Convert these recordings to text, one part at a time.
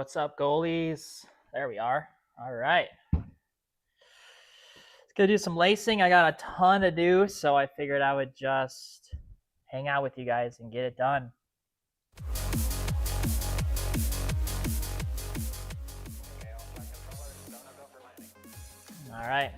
What's up, goalies? There we are. All right. Let's go do some lacing. I got a ton to do, so I figured I would just hang out with you guys and get it done. All right.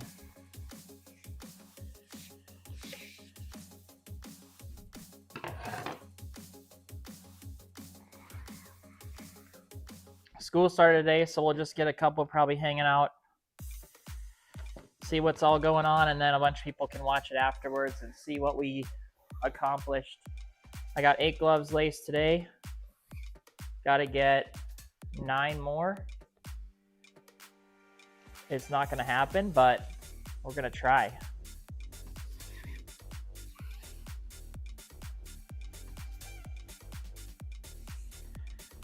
School started today, so we'll just get a couple probably hanging out, see what's all going on, and then a bunch of people can watch it afterwards and see what we accomplished. I got 8 gloves laced today. Got to get 9 more. It's not going to happen, but we're going to try.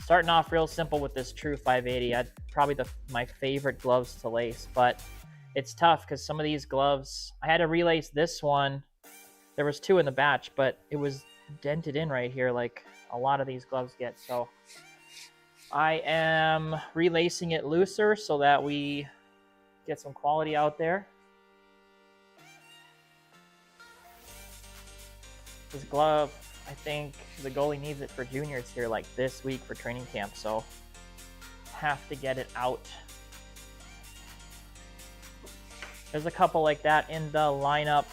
Starting off real simple with this True 580. Probably my favorite gloves to lace, but it's tough because some of these gloves, I had to relace this one. There was 2 in the batch, but it was dented in right here like a lot of these gloves get. So I am relacing it looser so that we get some quality out there. This glove, I think the goalie needs it for juniors here like this week for training camp, so have to get it out. There's a couple like that in the lineup.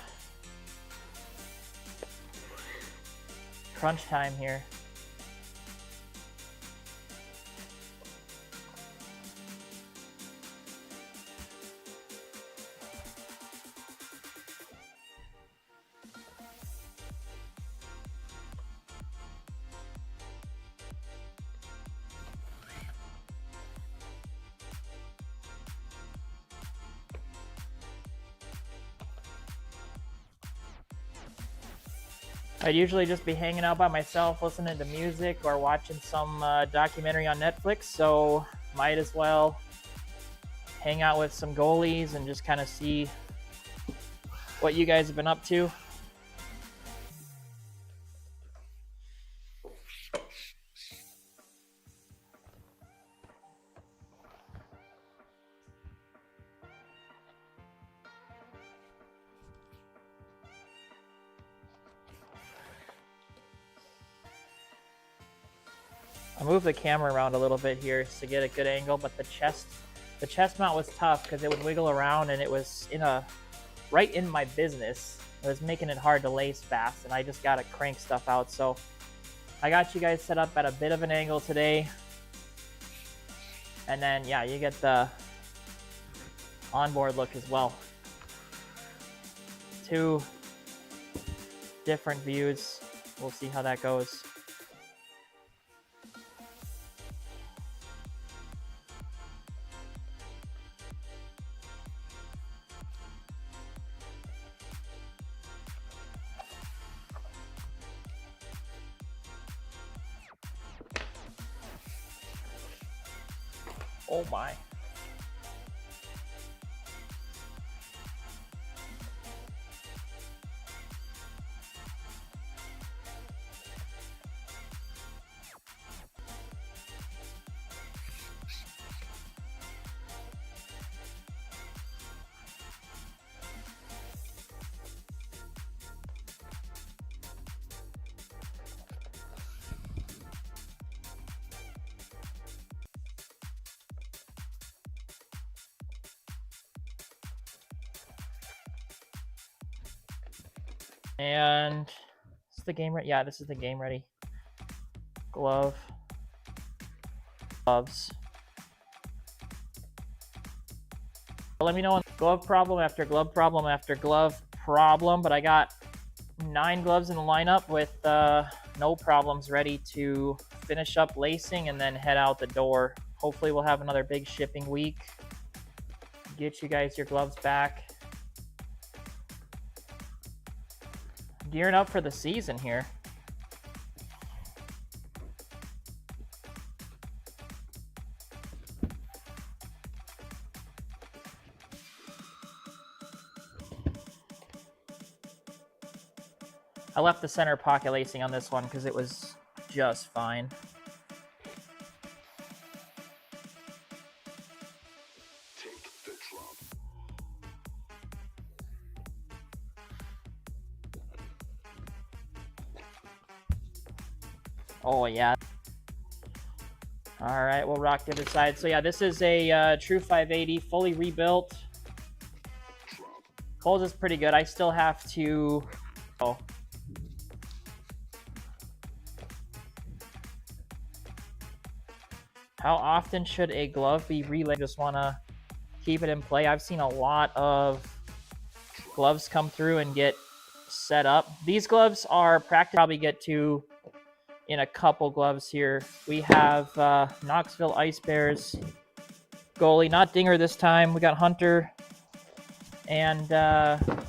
Crunch time here. I'd usually just be hanging out by myself, listening to music or watching some documentary on Netflix, so might as well hang out with some goalies and just kind of see what you guys have been up to. I moved the camera around a little bit here to get a good angle, but the chest mount was tough because it would wiggle around and it was right in my business. It was making it hard to lace fast, and I just got to crank stuff out. So I got you guys set up at a bit of an angle today. And then, yeah, you get the onboard look as well. 2 different views. We'll see how that goes. Oh my. And is the game ready? Yeah, this is the game ready. Gloves. Let me know on glove problem after glove problem after glove problem, but I got 9 gloves in the lineup with no problems, ready to finish up lacing and then head out the door. Hopefully we'll have another big shipping week. Get you guys your gloves back. Gearing up for the season here. I left the center pocket lacing on this one because it was just fine. Oh, yeah. All right, we'll rock the other side. So, yeah, this is a true 580, fully rebuilt. Coles is pretty good. I still have to... Oh. How often should a glove be relayed? Just want to keep it in play. I've seen a lot of gloves come through and get set up. These gloves are practice. Probably get to in a couple gloves here. We have Knoxville Ice Bears goalie, not Dinger this time. We got Hunter and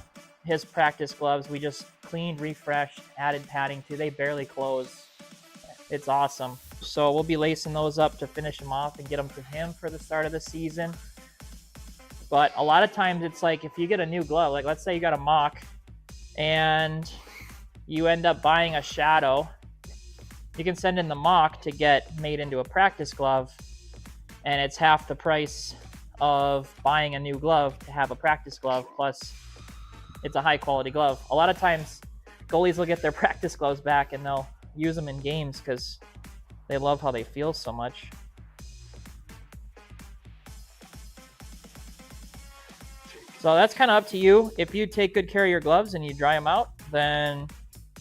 his practice gloves. We just cleaned, refreshed, added padding to. They barely close. It's awesome. So we'll be lacing those up to finish them off and get them to him for the start of the season. But a lot of times it's like if you get a new glove, like let's say you got a mock and you end up buying a shadow, you can send in the mock to get made into a practice glove, and it's half the price of buying a new glove to have a practice glove, plus it's a high quality glove. A lot of times goalies will get their practice gloves back and they'll use them in games because they love how they feel so much. So that's kind of up to you. If you take good care of your gloves and you dry them out, then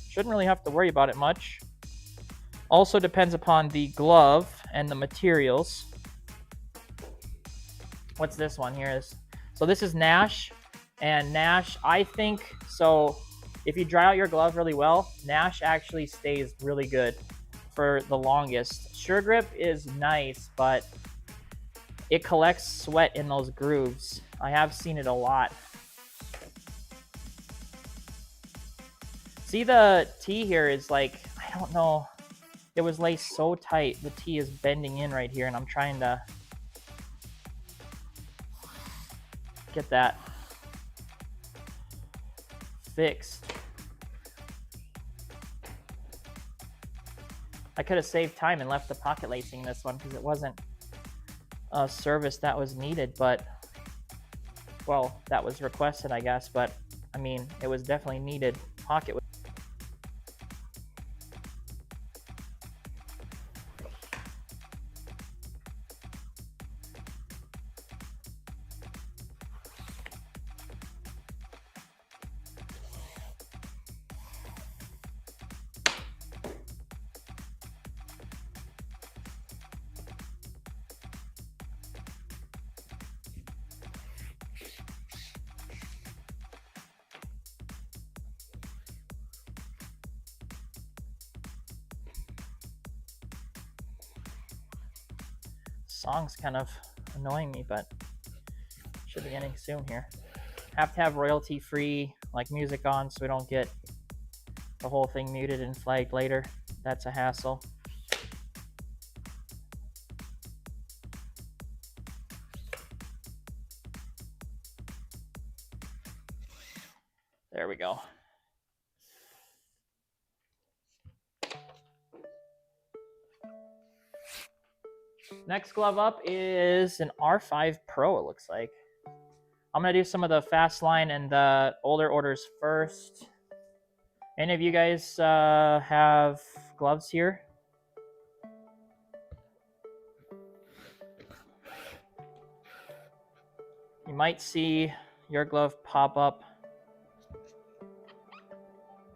shouldn't really have to worry about it much. Also depends upon the glove and the materials. What's this one here? So this is Nash, and Nash, I think, so if you dry out your glove really well, Nash actually stays really good for the longest. Sure Grip is nice, but it collects sweat in those grooves. I have seen it a lot. See, the T here is like, I don't know. It was laced so tight. The T is bending in right here, and I'm trying to get that fixed. I could have saved time and left the pocket lacing this one because it wasn't a service that was needed, but, well, that was requested, I guess, but, I mean, it was definitely needed. Pocket. Song's kind of annoying me, but should be ending soon here. Have to have royalty free like music on so we don't get the whole thing muted and flagged later. That's a hassle. There we go. Next glove up is an R5 Pro, it looks like. I'm going to do some of the fast line and the older orders first. Any of you guys have gloves here? You might see your glove pop up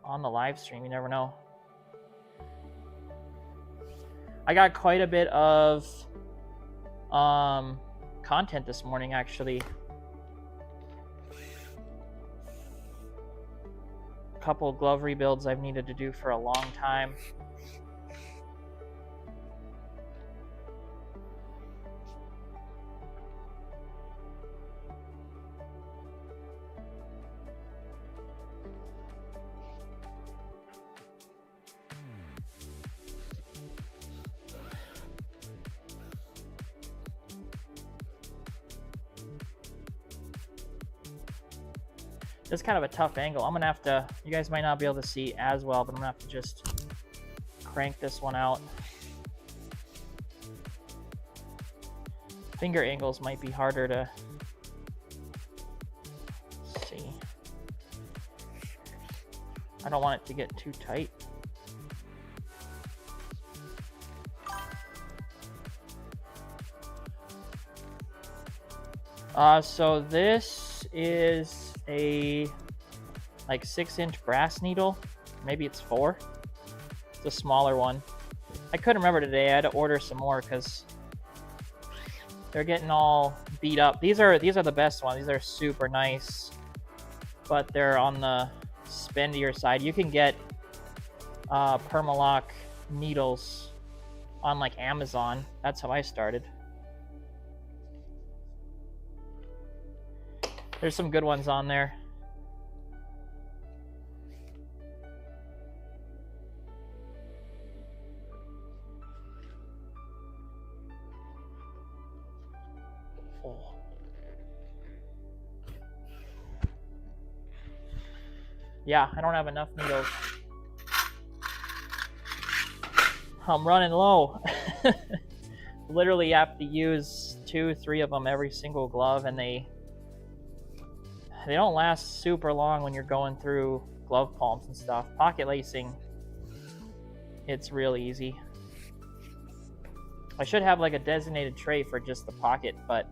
on the live stream. You never know. I got quite a bit of content this morning, actually. A couple of glove rebuilds I've needed to do for a long time. This is kind of a tough angle. I'm gonna have to, you guys might not be able to see as well, but I'm gonna have to just crank this one out. Finger angles might be harder to see. I don't want it to get too tight. So this is a like 6-inch brass needle. Maybe it's 4. It's a smaller one. I couldn't remember today. I had to order some more because they're getting all beat up. These are the best ones. These are super nice, but they're on the spendier side. You can get Permalock needles on like Amazon. That's how I started. There's some good ones on there. Oh. Yeah, I don't have enough needles. I'm running low. Literally have to use 2-3 of them every single glove, and they don't last super long when you're going through glove palms and stuff. Pocket lacing, it's real easy. I should have like a designated tray for just the pocket, but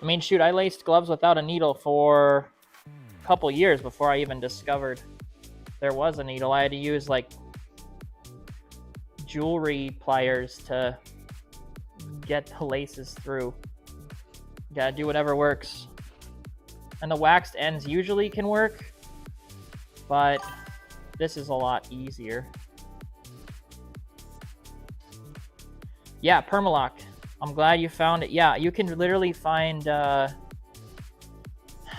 I mean, shoot, I laced gloves without a needle for a couple years before I even discovered there was a needle. I had to use like jewelry pliers to get the laces through. You gotta do whatever works. And the waxed ends usually can work, but this is a lot easier. Yeah, Permalock. I'm glad you found it. Yeah, you can literally find, I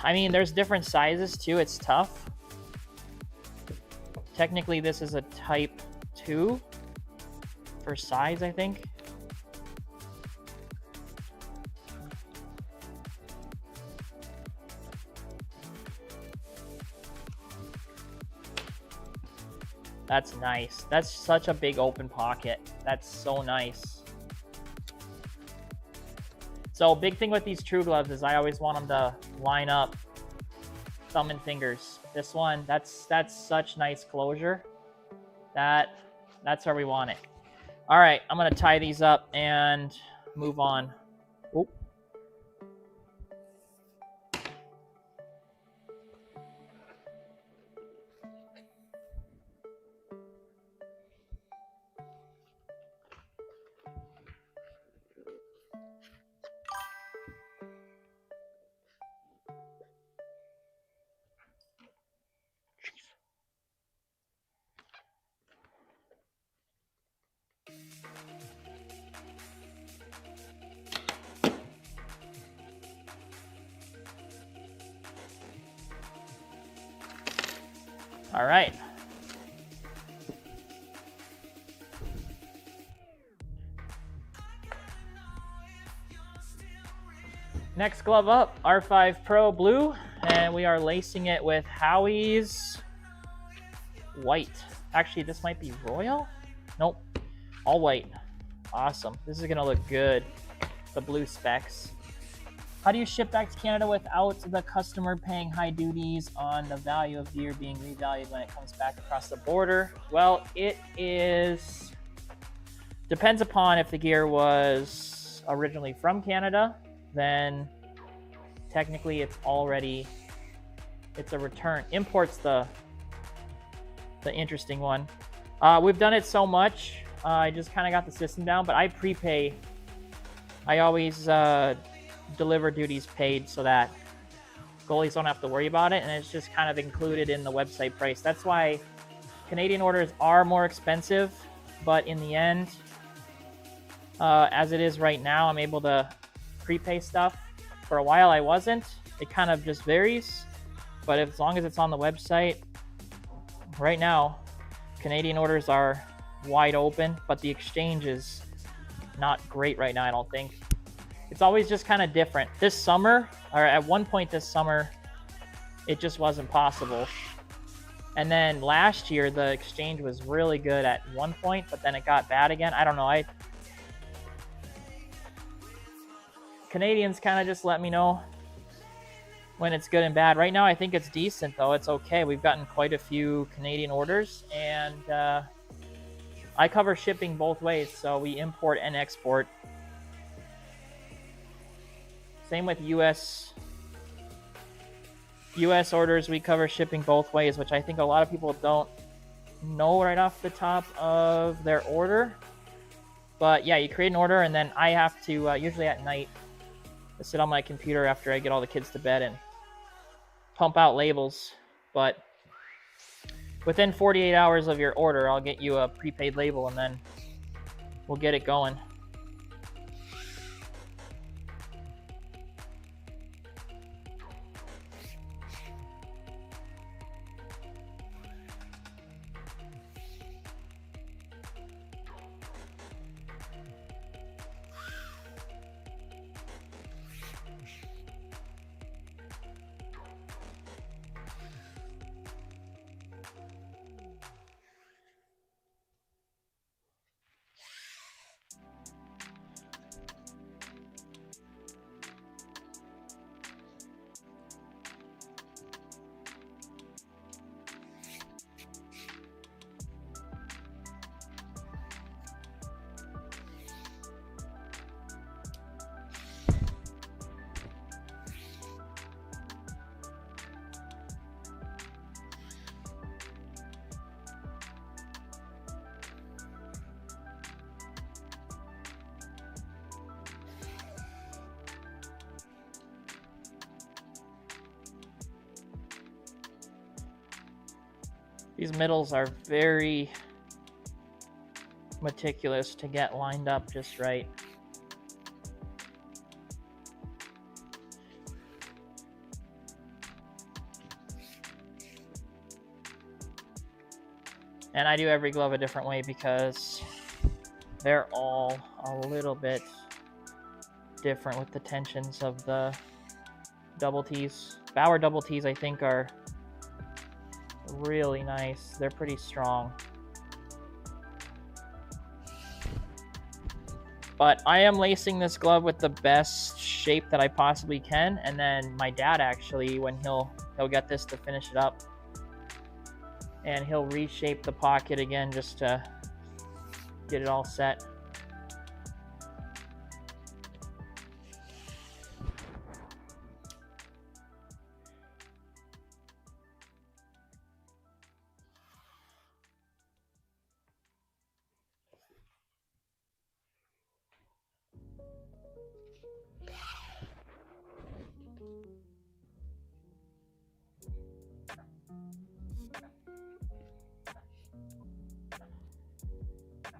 mean, there's different sizes too. It's tough. Technically, this is a type 2 for size, I think. That's nice. That's such a big open pocket. That's so nice. So big thing with these True Gloves is I always want them to line up thumb and fingers. This one, that's such nice closure. That's where we want it. All right, I'm gonna tie these up and move on. Oop. All right. Next glove up, R5 Pro Blue, and we are lacing it with Howie's white. Actually, this might be royal? Nope, all white. Awesome, this is gonna look good, the blue specs. How do you ship back to Canada without the customer paying high duties on the value of gear being revalued when it comes back across the border? Well, it depends upon if the gear was originally from Canada, then technically it's a return. Import's the interesting one. We've done it so much, I just kind of got the system down, but I prepay. I always deliver duties paid so that goalies don't have to worry about it, and it's just kind of included in the website price. That's why Canadian orders are more expensive, but in the end, as it is right now, I'm able to prepay stuff. For a while I wasn't. It kind of just varies, but as long as it's on the website, right now Canadian orders are wide open, but the exchange is not great right now, I don't think. It's always just kind of different. This summer, or at one point this summer, it just wasn't possible. And then last year, the exchange was really good at one point, but then it got bad again. I don't know. Canadians kind of just let me know. when it's good and bad. Right now, I think it's decent, though. It's okay. We've gotten quite a few Canadian orders, and I cover shipping both ways, so we import and export. Same with US orders, we cover shipping both ways, which I think a lot of people don't know right off the top of their order. But yeah, you create an order, and then I have to, usually at night, I sit on my computer after I get all the kids to bed and pump out labels. But within 48 hours of your order, I'll get you a prepaid label, and then we'll get it going. These middles are very meticulous to get lined up just right. And I do every glove a different way because they're all a little bit different with the tensions of the double T's. Bauer double T's, I think, are really nice. They're pretty strong. But I am lacing this glove with the best shape that I possibly can, and then my dad actually, when he'll get this to finish it up, and he'll reshape the pocket again just to get it all set.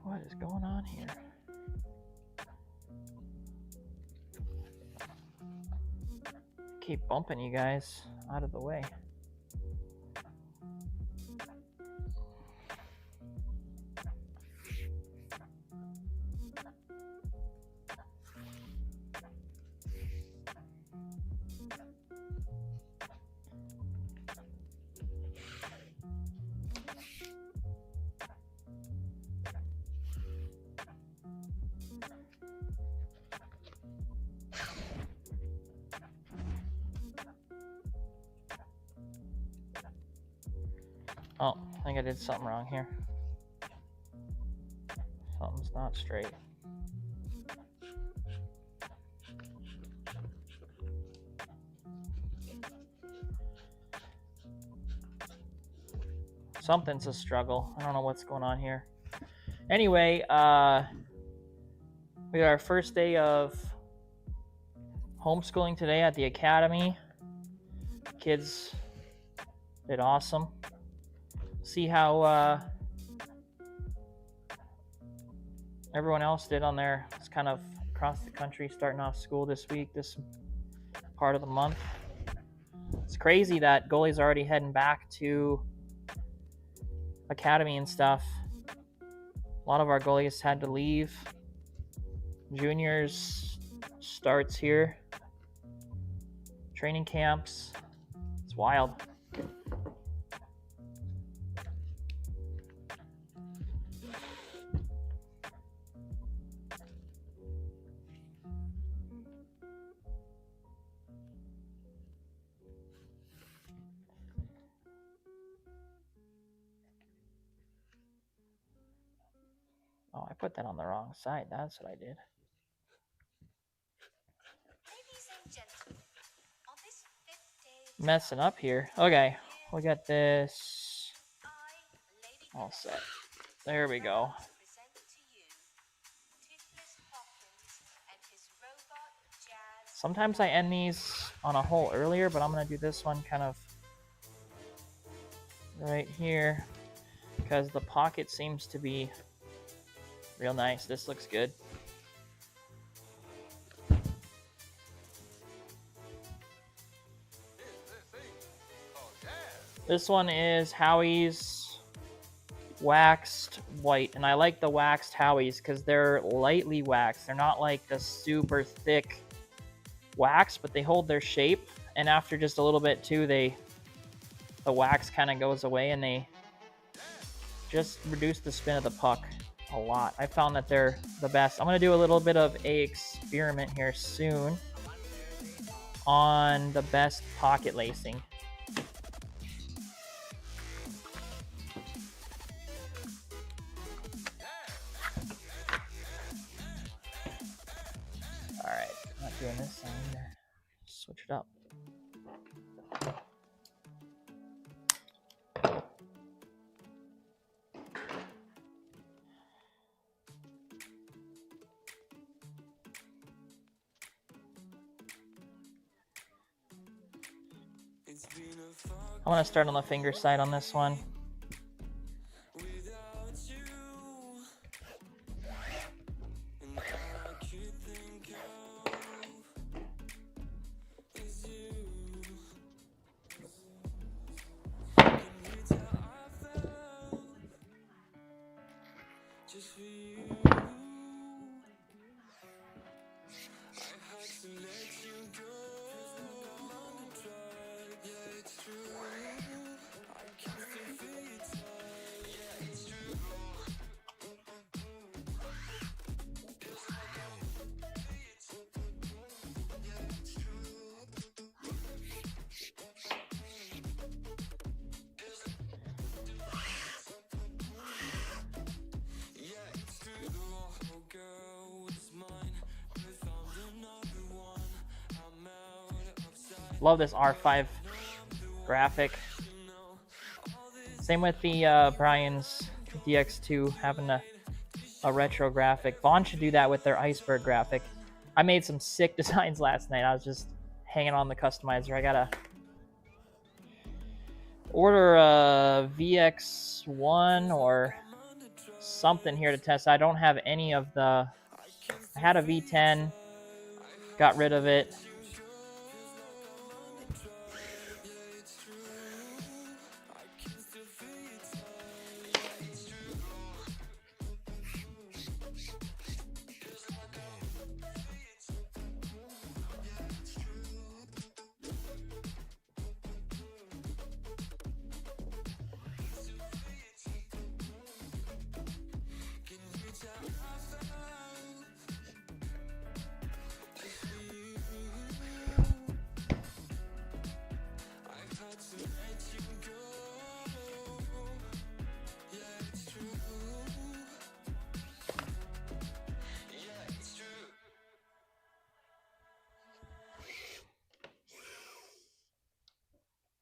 What is going on here? Keep bumping you guys out of the way. Oh, I think I did something wrong here. Something's not straight. Something's a struggle. I don't know what's going on here. Anyway, we got our first day of homeschooling today at the academy. Kids did awesome. See how everyone else did on there. It's kind of across the country starting off school this week, this part of the month. It's crazy that goalie's already heading back to academy and stuff. A lot of our goalies had to leave. Juniors starts here. Training camps. It's wild. put that on the wrong side. That's what I did. Messing up here. Okay, we got this all set. There we go. Sometimes I end these on a hole earlier, but I'm going to do this one kind of right here because the pocket seems to be real nice. This looks good. This one is Howie's waxed white, and I like the waxed Howie's because they're lightly waxed. They're not like the super thick wax, but they hold their shape, and after just a little bit too, the wax kind of goes away and they just reduce the spin of the puck a lot. I found that they're the best. I'm going to do a little bit of a experiment here soon on the best pocket lacing. Alright, not doing this side either. Switch it up. I want to start on the finger side on this one. Love this R5 graphic. Same with the Brian's DX2 having a retro graphic. Vaughn should do that with their iceberg graphic. I made some sick designs last night. I was just hanging on the customizer. I gotta order a VX1 or something here to test. I don't have any of the... I had a V10, got rid of it.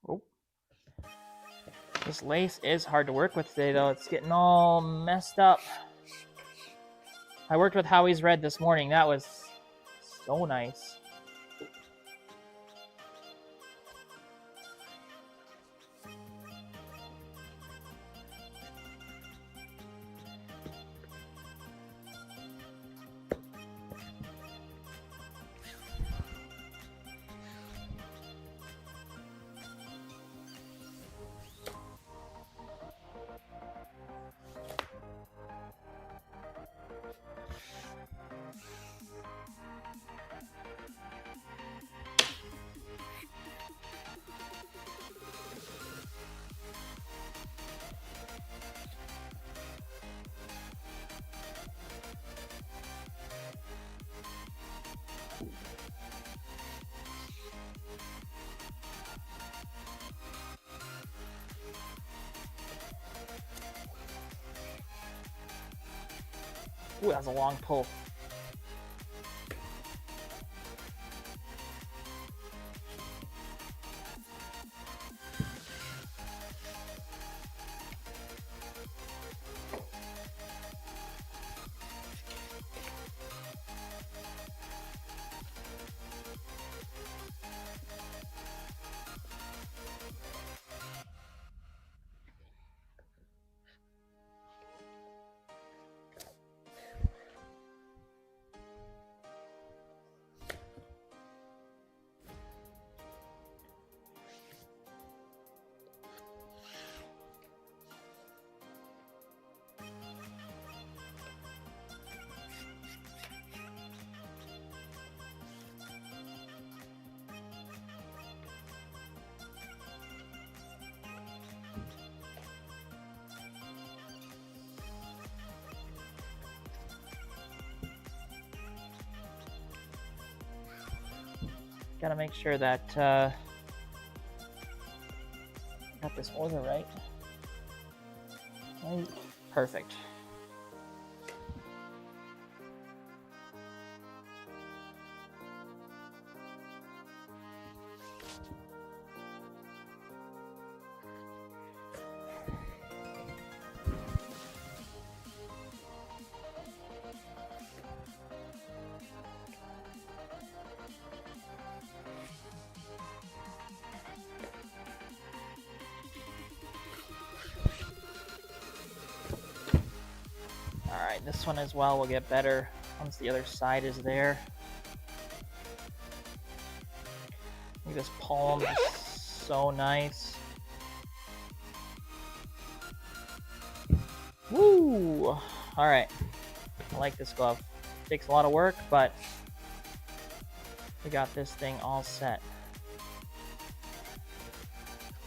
Oh. This lace is hard to work with today, though. It's getting all messed up. I worked with Howie's Red this morning. That was so nice. Ooh, that was a long pull. Gotta make sure that got this order right. Perfect. Alright, this one as well will get better once the other side is there. This palm is so nice. Woo! Alright, I like this glove. Takes a lot of work, but we got this thing all set.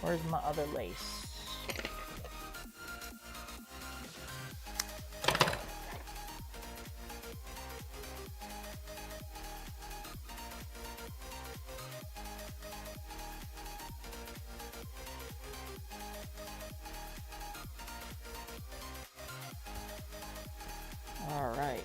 Where's my other lace? All right.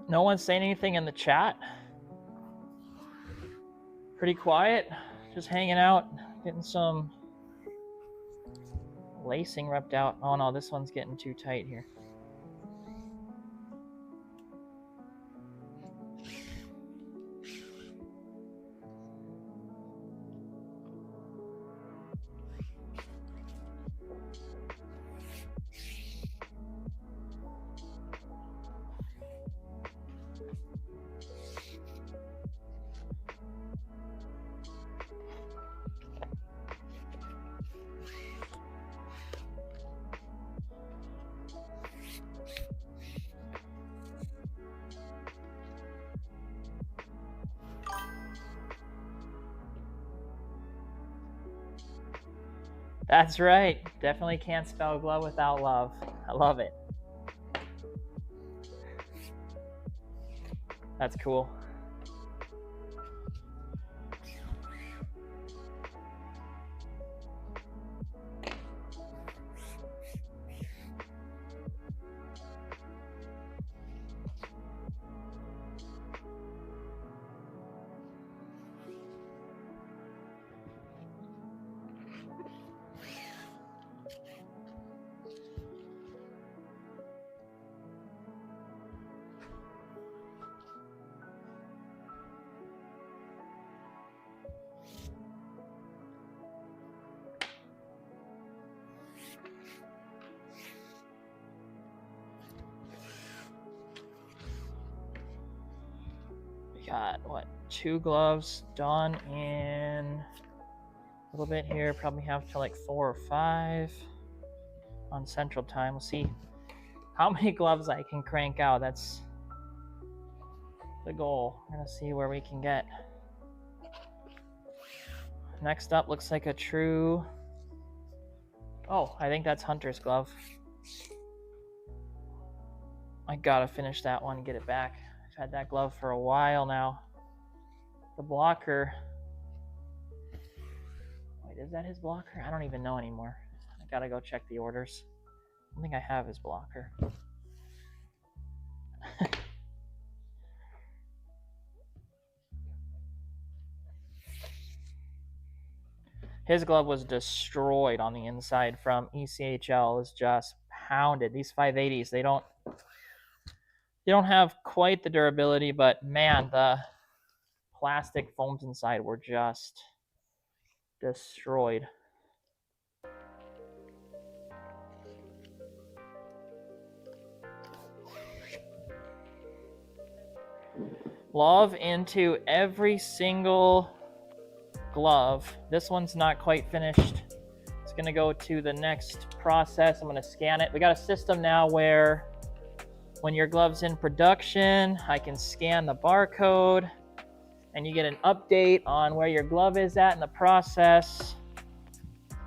No one's saying anything in the chat. Pretty quiet. Just hanging out, getting some lacing ripped out. Oh no, this one's getting too tight here. That's right. Definitely can't spell glove without love. I love it. That's cool. Got what, 2 gloves done in a little bit here. Probably have to like 4 or 5 on Central Time. We'll see how many gloves I can crank out. That's the goal. We're gonna see where we can get. Next up looks like a true, oh, I think that's Hunter's glove. I gotta finish that one, get it back. I've had that glove for a while now. The blocker, wait, is that his blocker? I don't even know anymore. I gotta go check the orders. I don't think I have his blocker. His glove was destroyed on the inside from ECHL. It was just pounded. These 580s, they don't have quite the durability, but man, the plastic foams inside were just destroyed. Love into every single glove. This one's not quite finished. It's gonna go to the next process. I'm gonna scan it. We got a system now where when your glove's in production, I can scan the barcode and you get an update on where your glove is at in the process.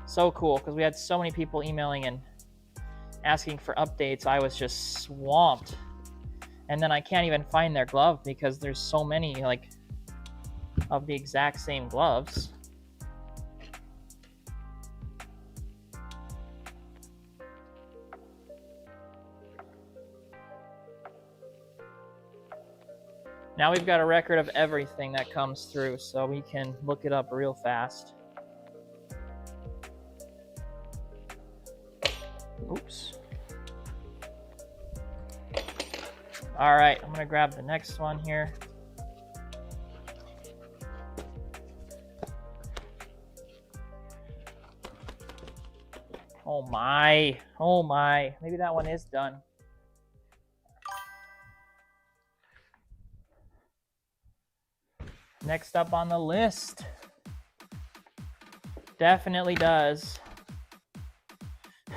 So cool, because we had so many people emailing and asking for updates. I was just swamped. And then I can't even find their glove because there's so many like of the exact same gloves. Now we've got a record of everything that comes through, so we can look it up real fast. Oops. All right, I'm gonna grab the next one here. Oh my, oh my. Maybe that one is done. Next up on the list. Definitely does.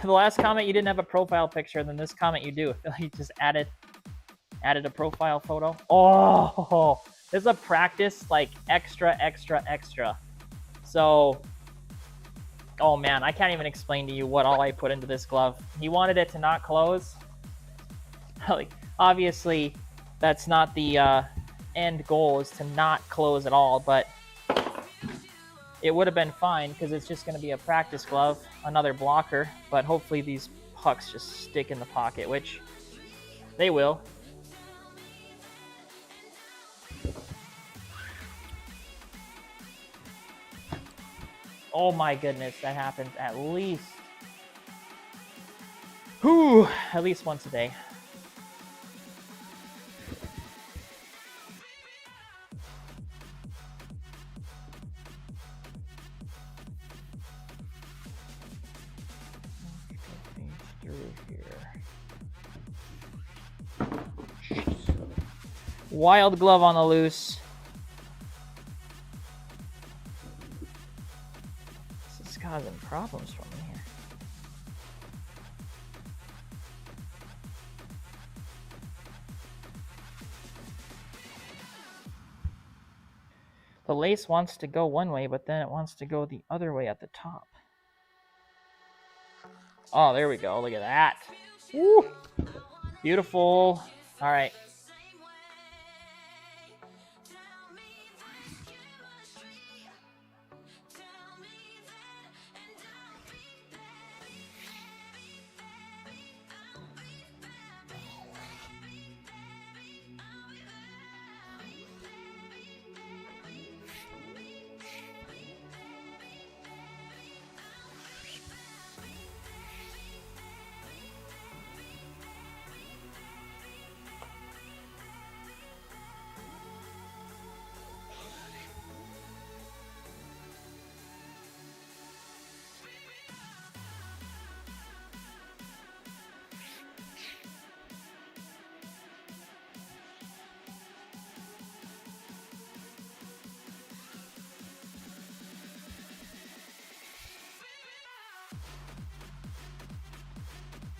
The last comment, you didn't have a profile picture, then this comment you do. You just added a profile photo. Oh, this is a practice, like extra. So, oh man, I can't even explain to you what all I put into this glove. He wanted it to not close. Like, obviously, that's not the end goal, is to not close at all, but it would have been fine because it's just going to be a practice glove, another blocker, but hopefully these pucks just stick in the pocket, which they will. Oh my goodness, that happens at least once a day. Wild glove on the loose. This is causing problems for me here. The lace wants to go one way, but then it wants to go the other way at the top. Oh, there we go. Look at that. Woo. Beautiful. All right.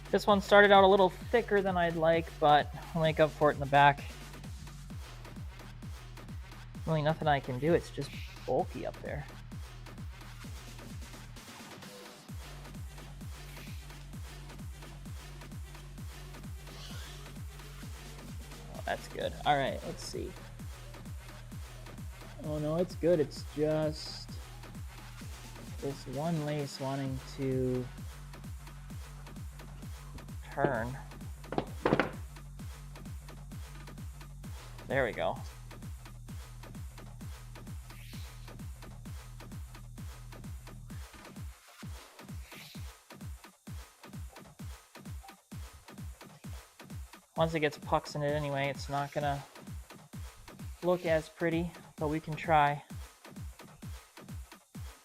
This one started out a little thicker than I'd like, but I'll make up for it in the back. Really nothing I can do. It's just bulky up there. Oh, that's good. All right, let's see. Oh no, it's good. It's just this one lace wanting to turn. There we go. Once it gets pucks in it anyway, it's not gonna look as pretty, but we can try.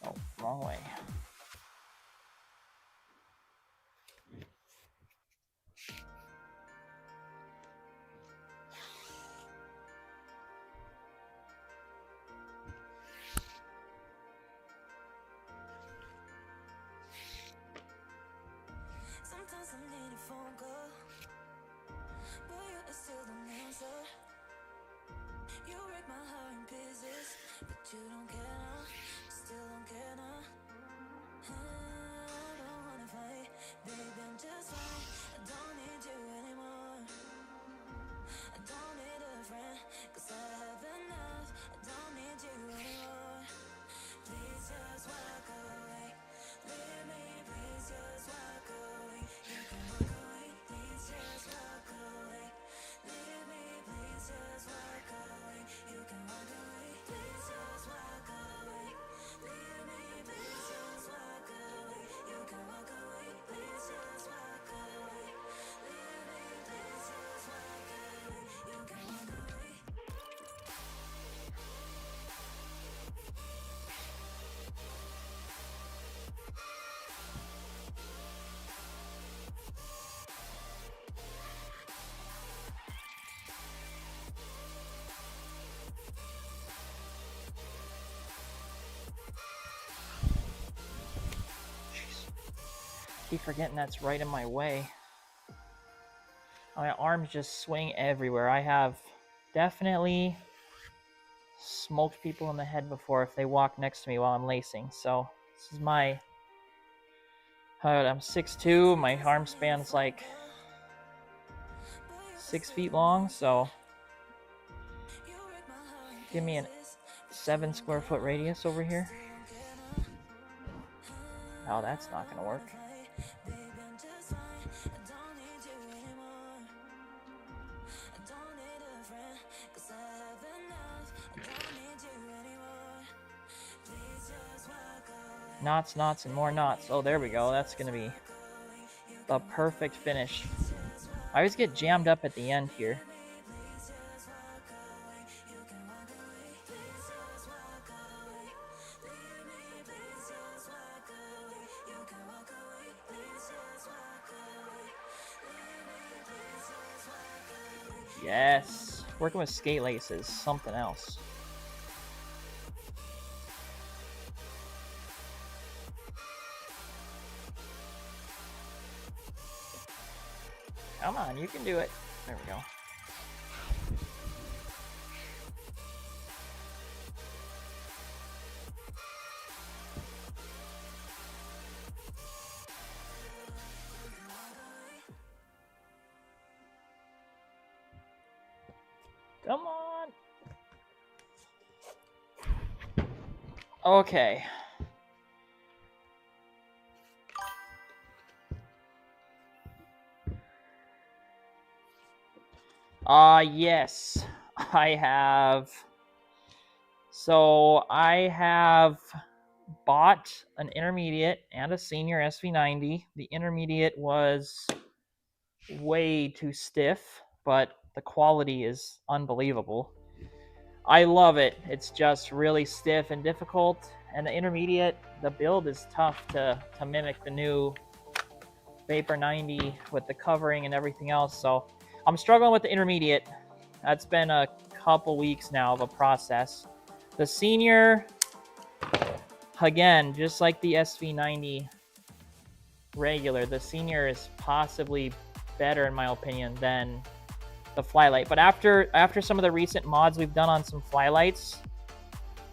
Oh, wrong way. Sometimes I need a phone call, but you still don't answer. You break my heart in pieces, but you don't care now, still don't care now. I don't wanna fight, baby, I'm just fine. I don't need you anymore. I don't need a friend, 'cause I have enough. I don't need you anymore. Please just walk away. Leave me, please just walk away. You can walk away, please just walk away. Leave me, please just walk away. You can walk away, please just walk away. Leave me, please just walk away. You can walk away, please just walk away. Leave me, please just walk away. You can walk away. Keep forgetting that's right in my way. My arms just swing everywhere. I have definitely smoked people in the head before if they walk next to me while I'm lacing. So this is my... I'm 6'2", my arm span's like 6 feet long, so give me a 7 square foot radius over here. Oh, that's not gonna work. Knots, knots, and more knots. Oh, there we go. That's gonna be the perfect finish. I always get jammed up at the end here. Yes, working with skate laces, something else. Come on, you can do it. There we go. Okay. Yes. I have. So I have bought an intermediate and a senior SV90. The intermediate was way too stiff, but the quality is unbelievable. I love it. It's just really stiff and difficult. And the intermediate, the build is tough to mimic the new Vapor 90 with the covering and everything else. So I'm struggling with the intermediate. That's been a couple weeks now of a process. The senior, again, just like the SV90 regular, the senior is possibly better in my opinion than the Flylight. But after some of the recent mods we've done on some Flylights,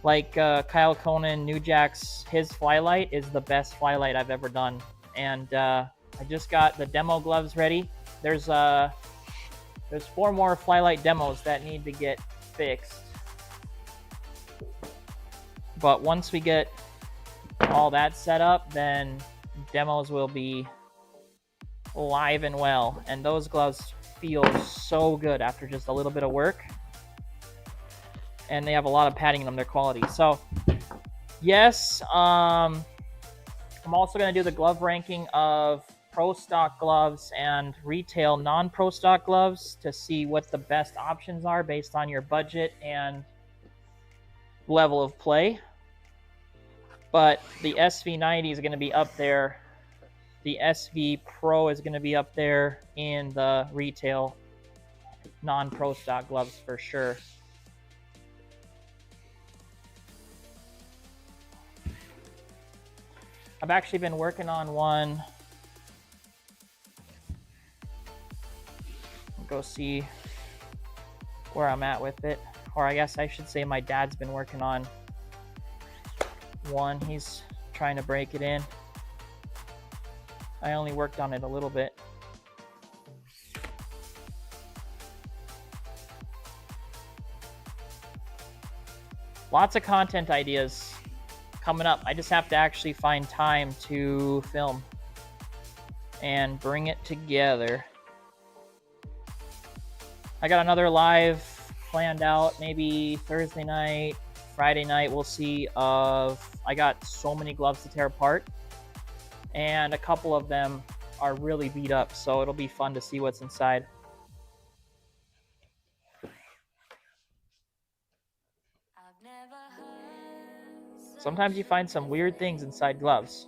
like Kyle Conan, New Jack's, his Flylight is the best Flylight I've ever done. And I just got the demo gloves ready. There's 4 more Flylight demos that need to get fixed. But once we get all that set up, then demos will be live and well. And those gloves feel so good after just a little bit of work. And they have a lot of padding in them, their quality. So, yes, I'm also going to do the glove ranking of pro stock gloves and retail non-pro stock gloves to see what the best options are based on your budget and level of play. But the SV90 is going to be up there. The SV Pro is going to be up there in the retail non-pro stock gloves for sure. I've actually been working on one. Go see where I'm at with it. Or I guess I should say my dad's been working on one. He's trying to break it in. I only worked on it a little bit. Lots of content ideas coming up. I just have to actually find time to film and bring it together. I got another live planned out, maybe Thursday night, Friday night. We'll see. I got so many gloves to tear apart, and a couple of them are really beat up, so it'll be fun to see what's inside. Sometimes you find some weird things inside gloves.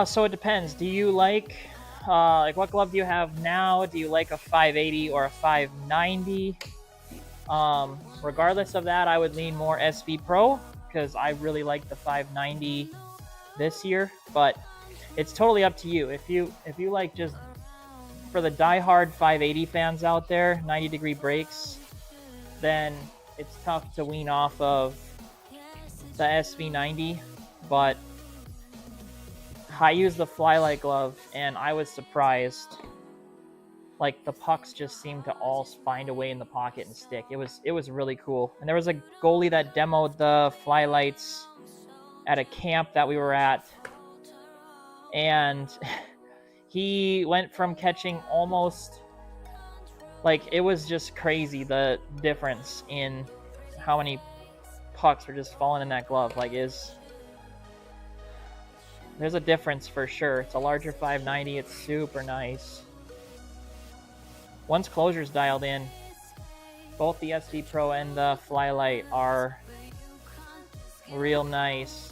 So it depends. Do you like what glove do you have now? Do you like a 580 or a 590? Regardless of that, I would lean more SV Pro because I really like the 590 this year. But it's totally up to you. If you like, just for the diehard 580 fans out there, 90-degree brakes, then it's tough to wean off of the SV90. But I used the Flylight glove, and I was surprised. Like, the pucks just seemed to all find a way in the pocket and stick. It was really cool. And there was a goalie that demoed the Flylights at a camp that we were at, and he went from catching almost, like, it was just crazy, the difference in how many pucks were just falling in that glove. Like, there's a difference for sure. It's a larger 590. It's super nice. Once closure's dialed in, both the SV Pro and the Flylight are real nice.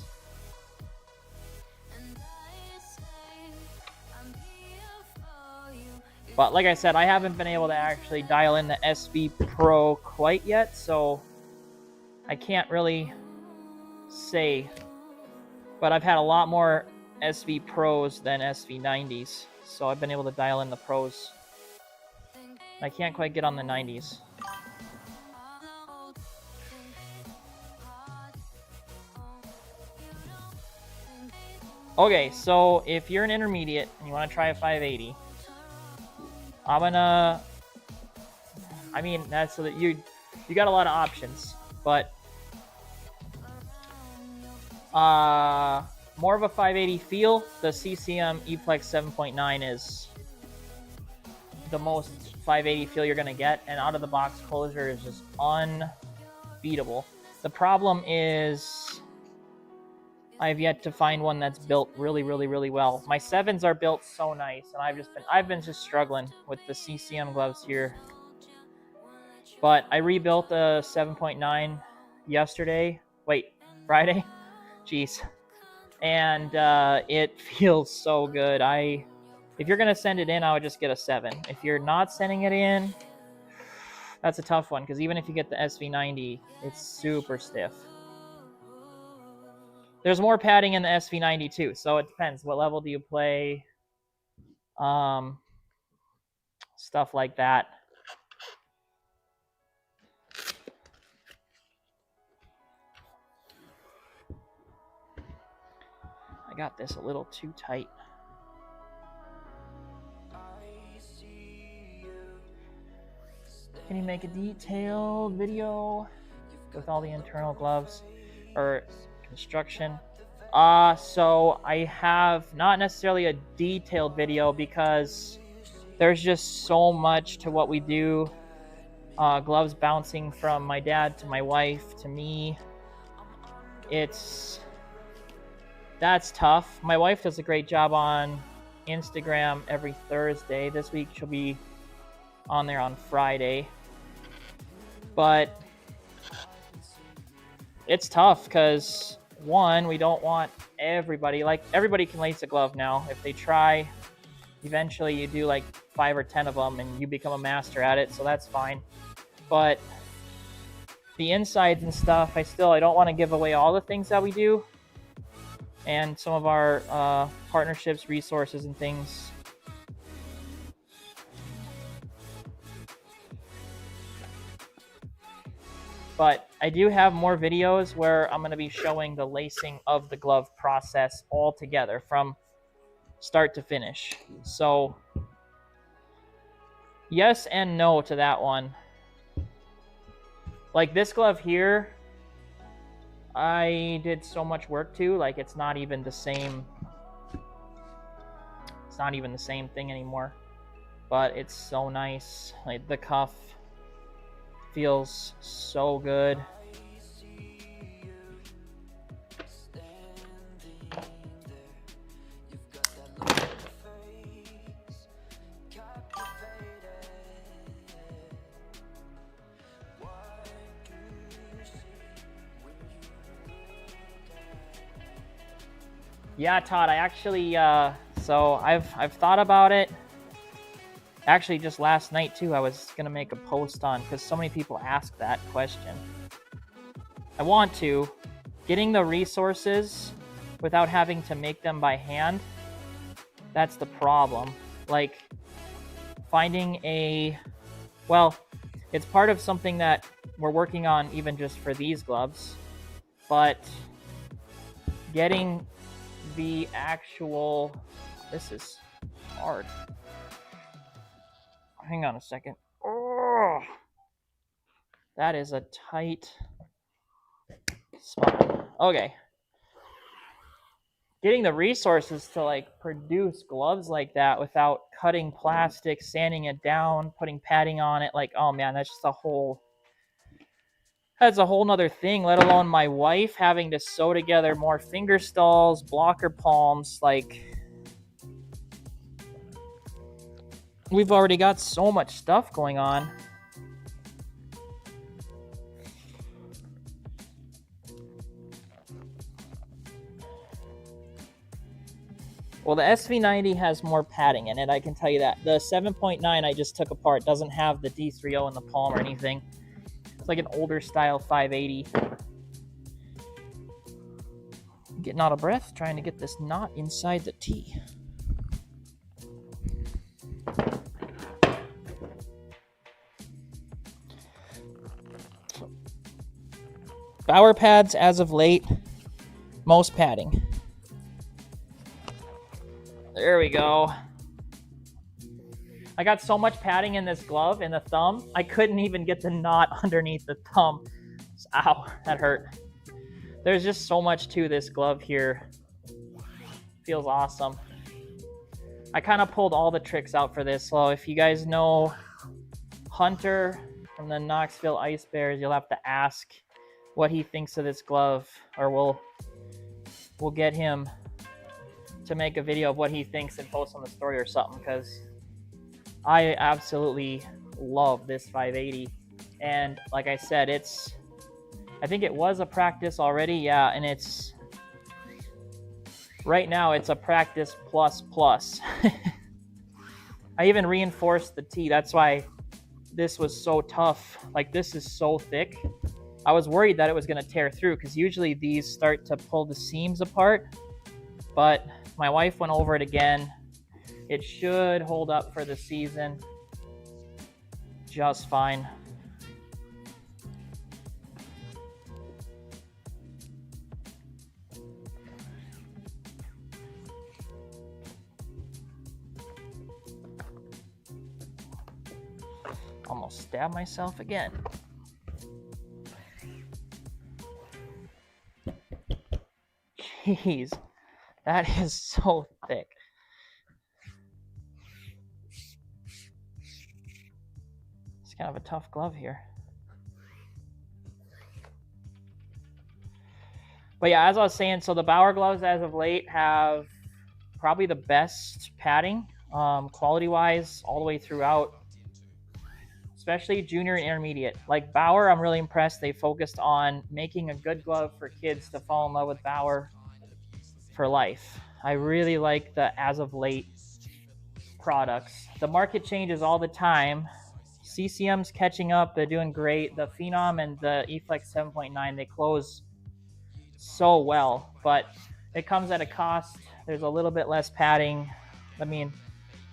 But like I said, I haven't been able to actually dial in the SV Pro quite yet, so I can't really say. But I've had a lot more SV Pros than SV90s, so I've been able to dial in the Pros. I can't quite get on the 90s. Okay, so if you're an intermediate and you want to try a 580, that's so that you got a lot of options, but more of a 580 feel. The CCM eFlex 7.9 is the most 580 feel you're gonna get, and out of the box closure is just unbeatable. The problem is I've yet to find one that's built really, really, really well. My 7s are built so nice, and I've been just struggling with the CCM gloves here. But I rebuilt the 7.9 Friday. Jeez. And it feels so good. If you're gonna send it in, I would just get a 7. If you're not sending it in, that's a tough one, because even if you get the SV90, it's super stiff. There's more padding in the SV90 too, so it depends. What level do you play? Stuff like that. I got this a little too tight. Can you make a detailed video with all the internal gloves or construction? So I have not necessarily a detailed video because there's just so much to what we do. Gloves bouncing from my dad to my wife to me. That's tough. My wife does a great job on Instagram every Thursday. This week she'll be on there on Friday. But it's tough because, one, we don't want everybody can lace a glove now. If they try, eventually you do like 5 or 10 of them and you become a master at it, so that's fine. But the insides and stuff, I don't want to give away all the things that we do and some of our partnerships, resources, and things. But I do have more videos where I'm going to be showing the lacing of the glove process all together from start to finish. So yes and no to that one. Like this glove here, I did so much work to, like it's not even the same thing anymore. But it's so nice. Like the cuff feels so good. Yeah, Todd, I actually, so I've thought about it. Actually, just last night too, I was gonna make a post on, because so many people ask that question. I want to. Getting the resources without having to make them by hand, that's the problem. Like, finding it's part of something that we're working on even just for these gloves, but getting the actual, this is hard. Hang on a second. Oh, that is a tight spot. Okay. getting the resources to like produce gloves like that without cutting plastic, sanding it down, putting padding on it, like, oh man, that's a whole nother thing, let alone my wife having to sew together more finger stalls, blocker palms. Like, we've already got so much stuff going on. Well, the SV90 has more padding in it, I can tell you that. The 7.9 I just took apart doesn't have the D30 in the palm or anything. It's like an older style 580. Getting out of breath, trying to get this knot inside the T. Bauer pads as of late, most padding. There we go. I got so much padding in this glove, in the thumb, I couldn't even get the knot underneath the thumb. Ow, that hurt. There's just so much to this glove here. Feels awesome. I kind of pulled all the tricks out for this, so if you guys know Hunter from the Knoxville Ice Bears, you'll have to ask what he thinks of this glove, or we'll get him to make a video of what he thinks and post on the story or something, because I absolutely love this 580. And like I said, I think it was a practice already, yeah, and it's right now it's a practice plus plus. I even reinforced the tee. That's why this was so tough. Like, this is so thick. I was worried that it was going to tear through, because usually these start to pull the seams apart, but my wife went over it again. It should hold up for the season just fine. Almost stabbed myself again. Jeez, that is so thick. It's kind of a tough glove here. But yeah, as I was saying, so the Bauer gloves as of late have probably the best padding, quality-wise, all the way throughout, especially junior and intermediate. Like Bauer, I'm really impressed. They focused on making a good glove for kids to fall in love with Bauer for life. I really like the as of late products. The market changes all the time. CCM's catching up. They're doing great. The Phenom and the eFlex 7.9, they close so well, but it comes at a cost. There's a little bit less padding. I mean,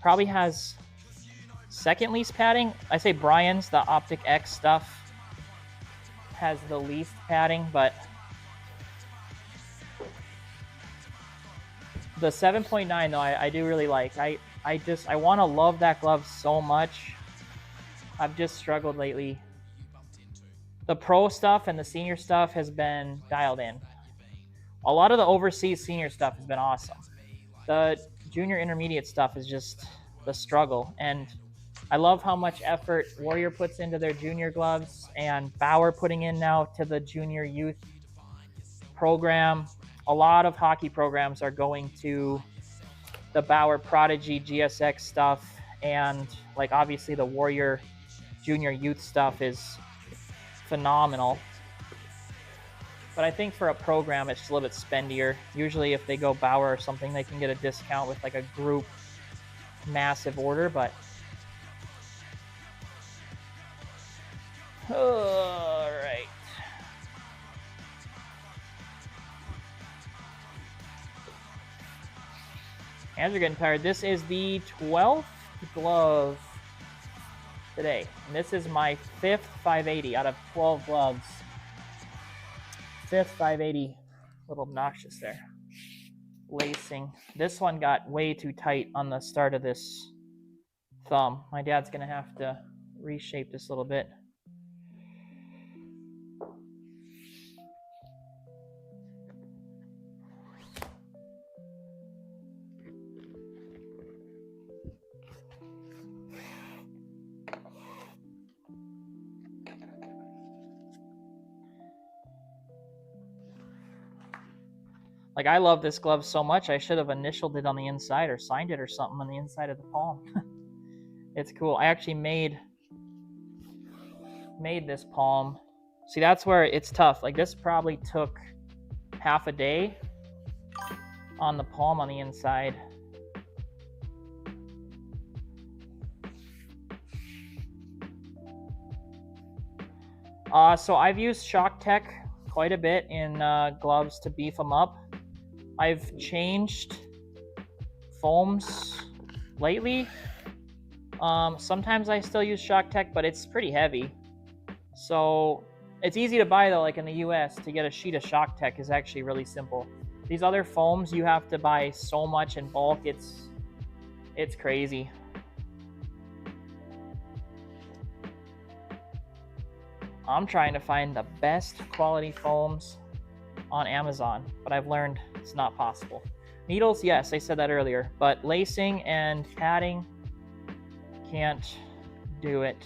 probably has second least padding. I say Brian's, the Optic X stuff, has the least padding, but the 7.9 though, I do really like. I want to love that glove so much. I've just struggled lately. The pro stuff and the senior stuff has been dialed in. A lot of the overseas senior stuff has been awesome. The junior intermediate stuff is just the struggle. And I love how much effort Warrior puts into their junior gloves and Bauer putting in now to the junior youth program. A lot of hockey programs are going to the Bauer Prodigy GSX stuff, and like obviously the Warrior junior youth stuff is phenomenal. But I think for a program, it's just a little bit spendier. Usually if they go Bauer or something, they can get a discount with like a group massive order, but all right. Hands are getting tired. This is the 12th glove today. And this is my 5th 580 out of 12 gloves. 5th 580. A little obnoxious there. Lacing. This one got way too tight on the start of this thumb. My dad's going to have to reshape this a little bit. Like, I love this glove so much, I should have initialed it on the inside or signed it or something on the inside of the palm. It's cool. I actually made this palm. See, that's where it's tough. Like, this probably took half a day on the palm on the inside. So I've used Shock Tech quite a bit in gloves to beef them up. I've changed foams lately. Sometimes I still use Shock Tech, but it's pretty heavy. So it's easy to buy though, like in the US, to get a sheet of Shock Tech is actually really simple. These other foams, you have to buy so much in bulk, it's crazy. I'm trying to find the best quality foams on Amazon, but I've learned it's not possible. Needles, yes, I said that earlier, but lacing and padding, can't do it.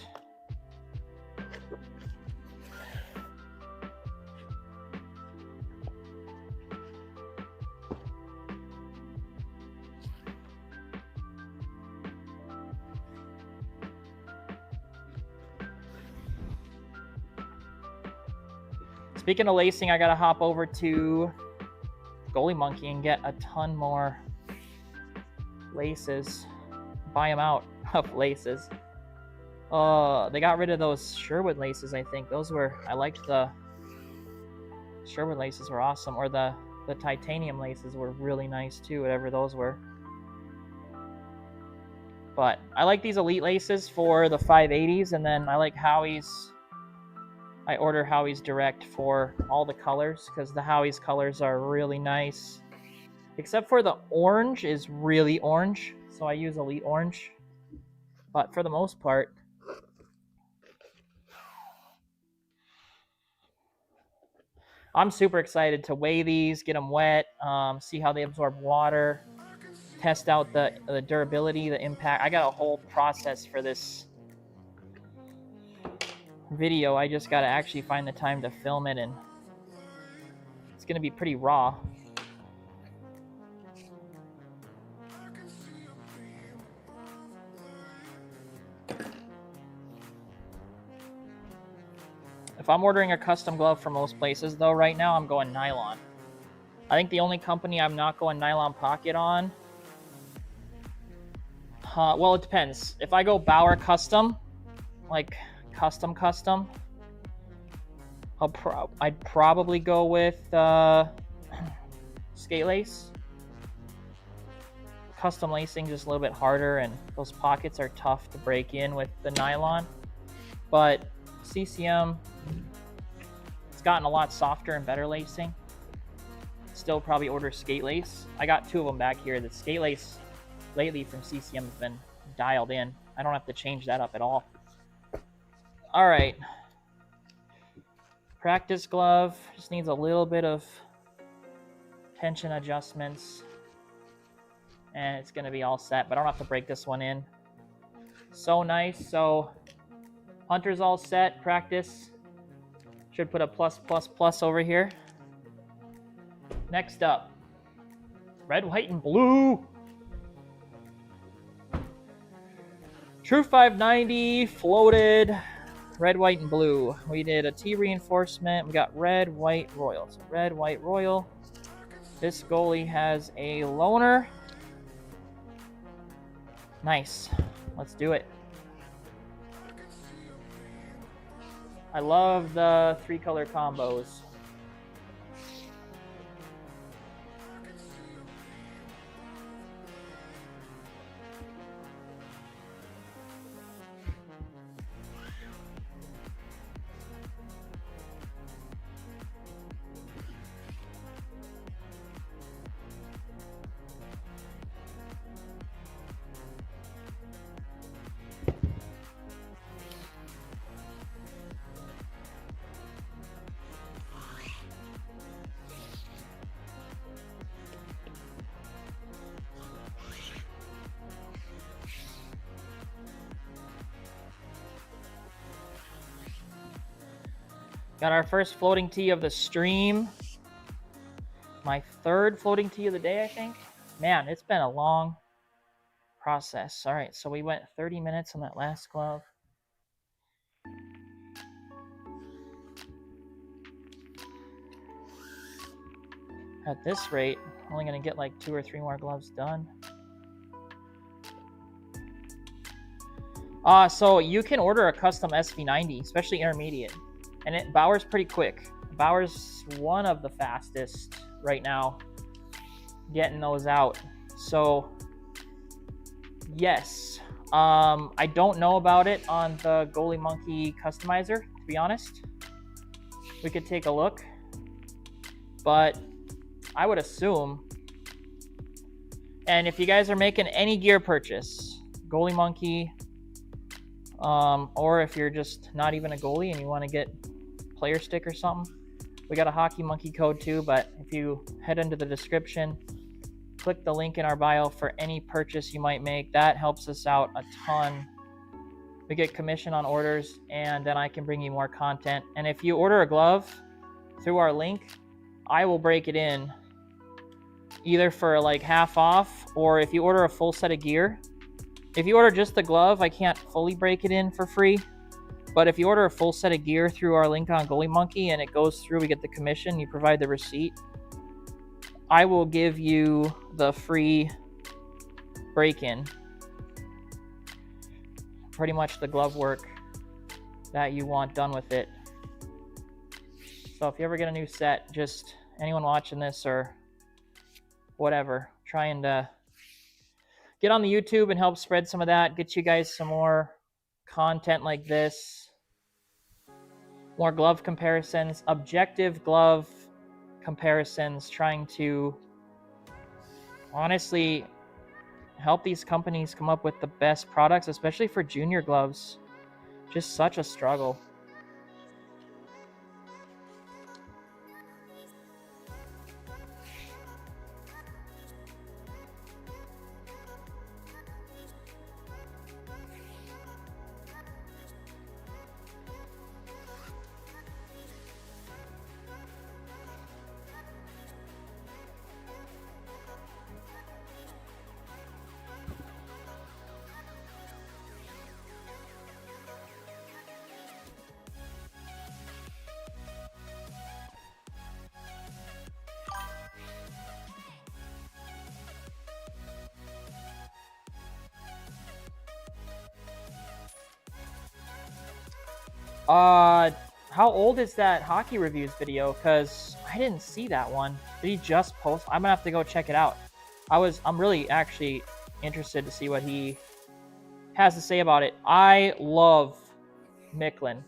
Speaking of lacing, I gotta hop over to Goalie Monkey and get a ton more laces. Buy them out of laces. They got rid of those Sherwood laces, I think. I liked the Sherwood laces were awesome. Or the titanium laces were really nice too, whatever those were. But I like these Elite laces for the 580s, and then I like Howie's. I order Howie's direct for all the colors because the Howie's colors are really nice. Except for the orange is really orange, so I use Elite orange. But for the most part, I'm super excited to weigh these, get them wet, see how they absorb water, test out the durability, the impact. I got a whole process for this video. I just got to actually find the time to film it, and it's going to be pretty raw. If I'm ordering a custom glove for most places, though, right now I'm going nylon. I think the only company I'm not going nylon pocket on, well, it depends. If I go Bauer custom, like custom, I'd probably go with skate lace. Custom lacing just a little bit harder, and those pockets are tough to break in with the nylon. But CCM, it's gotten a lot softer and better lacing. Still probably order skate lace. I got 2 of them back here. The skate lace lately from CCM has been dialed in. I don't have to change that up at all. All right. Practice glove just needs a little bit of tension adjustments, and it's going to be all set, but I don't have to break this one in. So nice. So Hunter's all set. Practice should put a +++ over here. Next up, red, white, and blue. True 590 floated, red, white, and blue. We did a T reinforcement. We got red, white, royal. So red, white, royal. This goalie has a loner. Nice. Let's do it. I love the 3-color combos. Got our first floating tee of the stream. my third floating tea of the day, I think. Man, it's been a long process. All right, so we went 30 minutes on that last glove. At this rate, I'm only going to get like 2 or 3 more gloves done. So you can order a custom SV90, especially intermediate, and Bauer's pretty quick. Bauer's one of the fastest right now getting those out. So yes, I don't know about it on the Goalie Monkey customizer, to be honest. We could take a look, but I would assume. And if you guys are making any gear purchase, Goalie Monkey, or if you're just not even a goalie and you want to get player stick or something, we got a Hockey Monkey code too. But if you head into the description, click the link in our bio for any purchase you might make. That helps us out a ton. We get commission on orders, and then I can bring you more content. And if you order a glove through our link, I will break it in either for like half off, or if you order a full set of gear. If you order just the glove, I can't fully break it in for free. But if you order a full set of gear through our link on Goalie Monkey and it goes through, we get the commission, you provide the receipt, I will give you the free break-in. Pretty much the glove work that you want done with it. So if you ever get a new set, just anyone watching this or whatever, trying to get on the YouTube and help spread some of that, get you guys some more content like this, more glove comparisons, objective glove comparisons, trying to honestly help these companies come up with the best products, especially for junior gloves. Just such a struggle. How old is that hockey reviews video? Because I didn't see that one. Did he just post? I'm gonna have to go check it out. I'm really actually interested to see what he has to say about it. I love Micklin.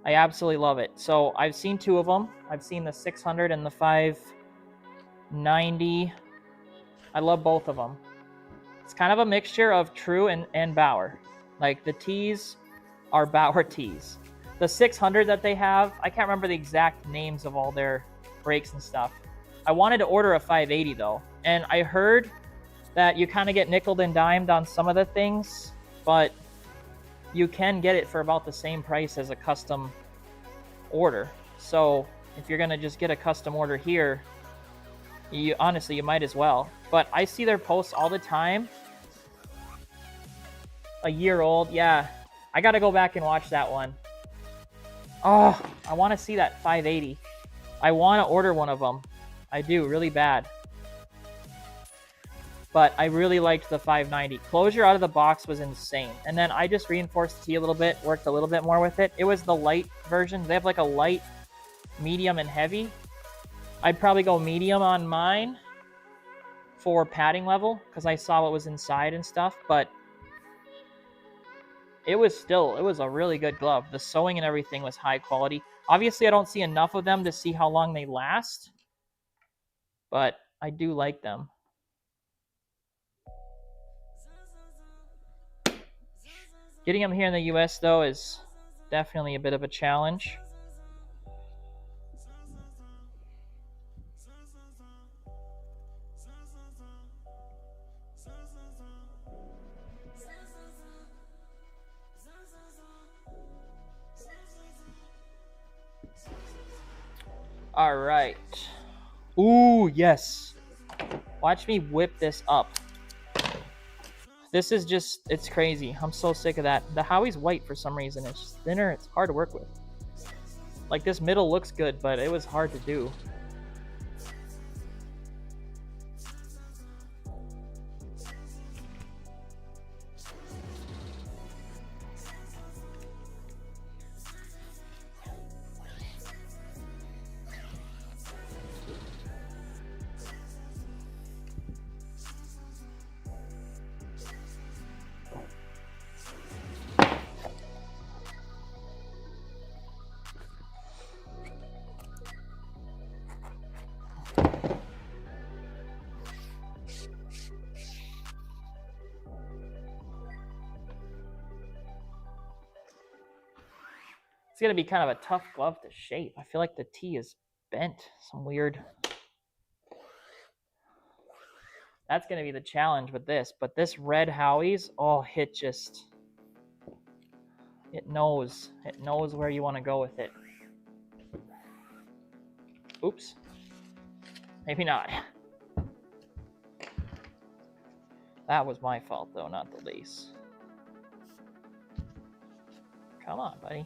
I absolutely love it. So I've seen 2 of them. I've seen the 600 and the 590. I love both of them. It's kind of a mixture of True and Bauer. Like the tees are Bauer tees. The 600 that they have, I can't remember the exact names of all their brakes and stuff. I wanted to order a 580 though, and I heard that you kind of get nickeled and dimed on some of the things, but you can get it for about the same price as a custom order. So if you're gonna just get a custom order here, you might as well. But I see their posts all the time. A year old, yeah. I gotta go back and watch that one. Oh, I want to see that 580. I want to order one of them. I do, really bad. But I really liked the 590. Closure out of the box was insane. And then I just reinforced the tee a little bit, worked a little bit more with it. It was the light version. They have like a light, medium, and heavy. I'd probably go medium on mine for padding level because I saw what was inside and stuff. But it was a really good glove. The sewing and everything was high quality. Obviously, I don't see enough of them to see how long they last, but I do like them. Getting them here in the US, though, is definitely a bit of a challenge. All right. Ooh, yes. Watch me whip this up. This is just, it's crazy. I'm so sick of that. The Howie's white for some reason. It's just thinner. It's hard to work with. Like, this middle looks good, but it was hard to do. It's going to be kind of a tough glove to shape. I feel like the T is bent. Some weird. That's going to be the challenge with this. But this red Howie's, oh, it just, it knows. It knows where you want to go with it. Oops. Maybe not. That was my fault, though, not the lace. Come on, buddy.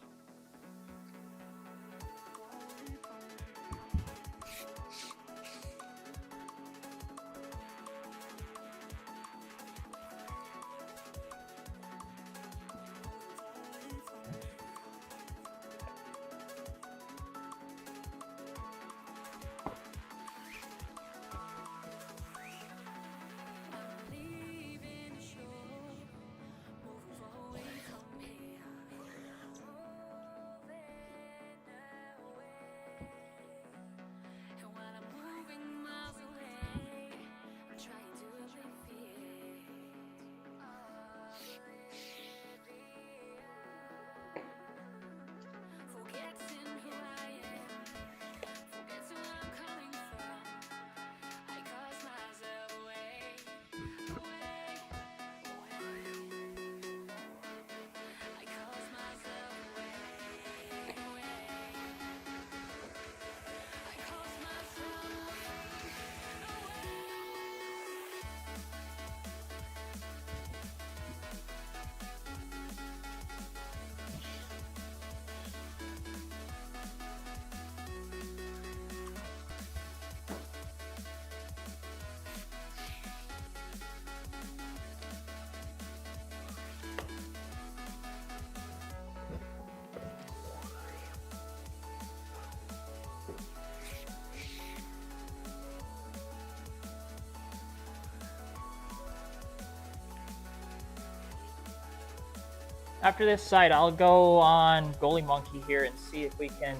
After this side, I'll go on Goalie Monkey here and see if we can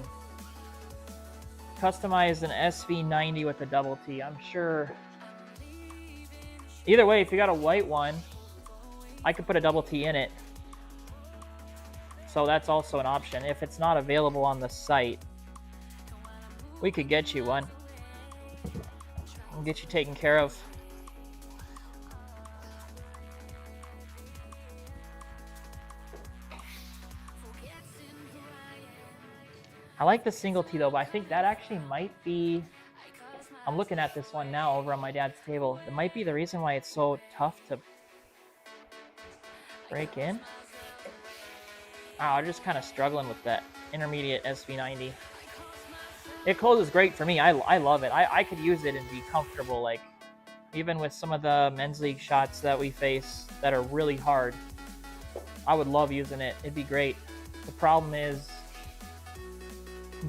customize an SV90 with a double T. I'm sure. Either way, if you got a white one, I could put a double T in it. So that's also an option. If it's not available on the site, we could get you one. We'll get you taken care of. I like the single T though, but I think that actually might be, I'm looking at this one now over on my dad's table. It might be the reason why it's so tough to break in. Oh, I'm just kind of struggling with that intermediate SV90. It closes great for me. I love it. I could use it and be comfortable, like even with some of the men's league shots that we face that are really hard. I would love using it. It'd be great. The problem is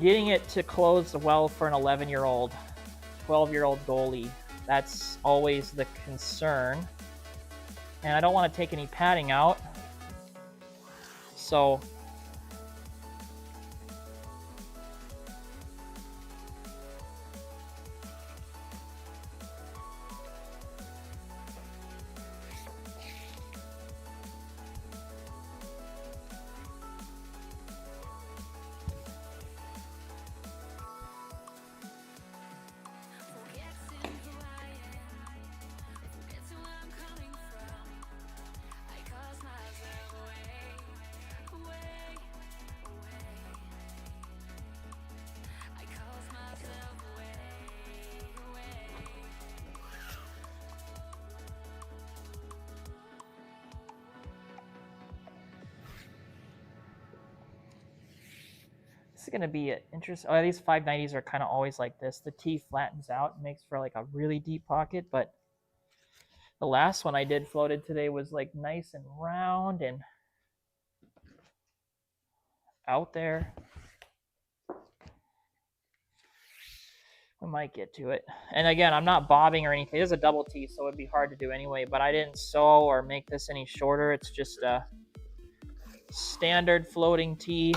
getting it to close well for an 11-year-old, 12-year-old goalie. That's always the concern. And I don't want to take any padding out. So is going to be interesting. Oh, these 590s are kind of always like this. The T flattens out, makes for like a really deep pocket, but the last one I did floated today was like nice and round and out there. We might get to it. And again, I'm not bobbing or anything. It is a double T, so it'd be hard to do anyway, but I didn't sew or make this any shorter. It's just a standard floating T.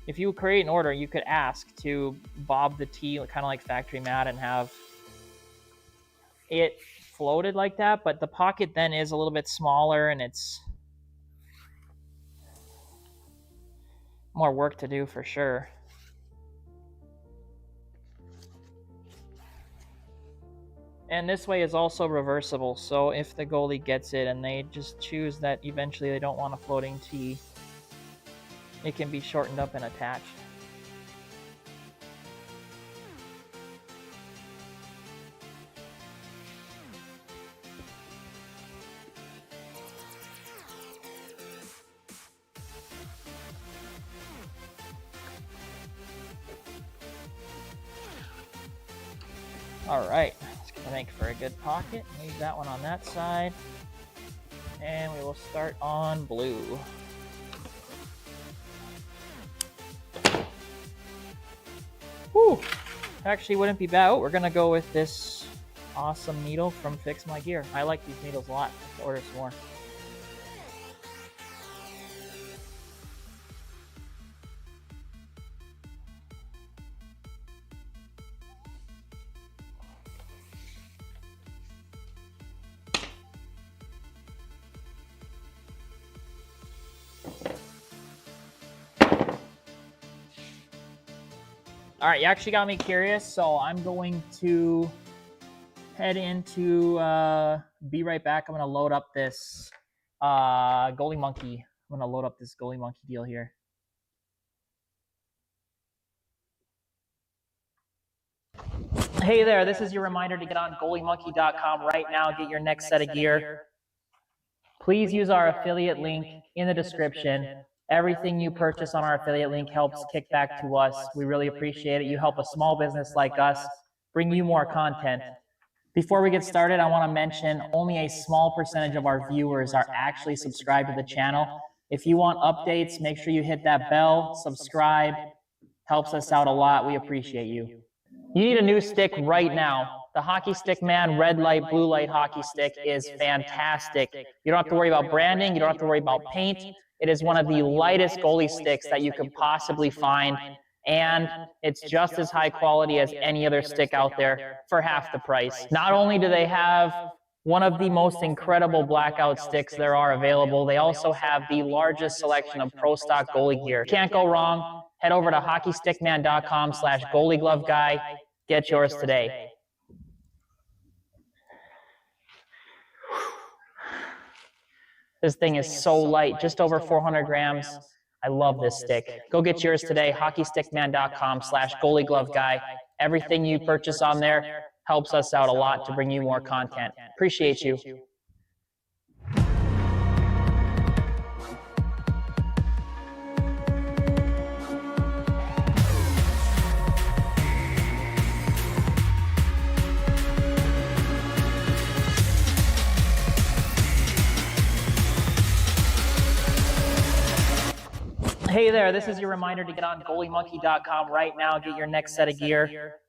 If you create an order, you could ask to bob the T kind of like factory mat and have it floated like that, but the pocket then is a little bit smaller and it's more work to do for sure. And this way is also reversible, so if the goalie gets it and they just choose that eventually they don't want a floating T, it can be shortened up and attached. All right, it's gonna make for a good pocket. Leave that one on that side. And we will start on blue. Whew, actually wouldn't be bad. Oh, we're gonna go with this awesome needle from Fix My Gear. I like these needles a lot. Let's order some more. All right, you actually got me curious, so I'm going to head into, be right back. I'm gonna load up this Goalie Monkey. I'm gonna load up this Goalie Monkey deal here. Hey there, this is your reminder to get on goaliemonkey.com right now, get your next set of gear. Please use our affiliate link in the description. Everything you purchase on our affiliate link helps kick back to us. We really appreciate it. You help a small business like us bring you more content. Before we get started, I want to mention only a small percentage of our viewers are actually subscribed to the channel. If you want updates, make sure you hit that bell, subscribe. Helps us out a lot. We appreciate you. You need a new stick right now. The Hockey Stick Man Red Light, Blue Light Hockey Stick is fantastic. You don't have to worry about branding. You don't have to worry about paint. It is one of the lightest goalie sticks that you could possibly find, and it's just as high quality as any other stick out there for half the price. Not only do they have one of the most incredible blackout sticks there are available, they also have the largest selection of pro stock goalie gear. Can't go wrong. Head over to hockeystickman.com/goaliegloveguy. Get yours today. This thing is so light, just over 400 grams. I love this stick. Go get yours today, hockeystickman.com/goaliegloveguy. Everything you purchase on there helps us out a lot to bring you more content. Appreciate you. Hey there, this is your reminder to get on goaliemonkey.com right now, get your next set of gear.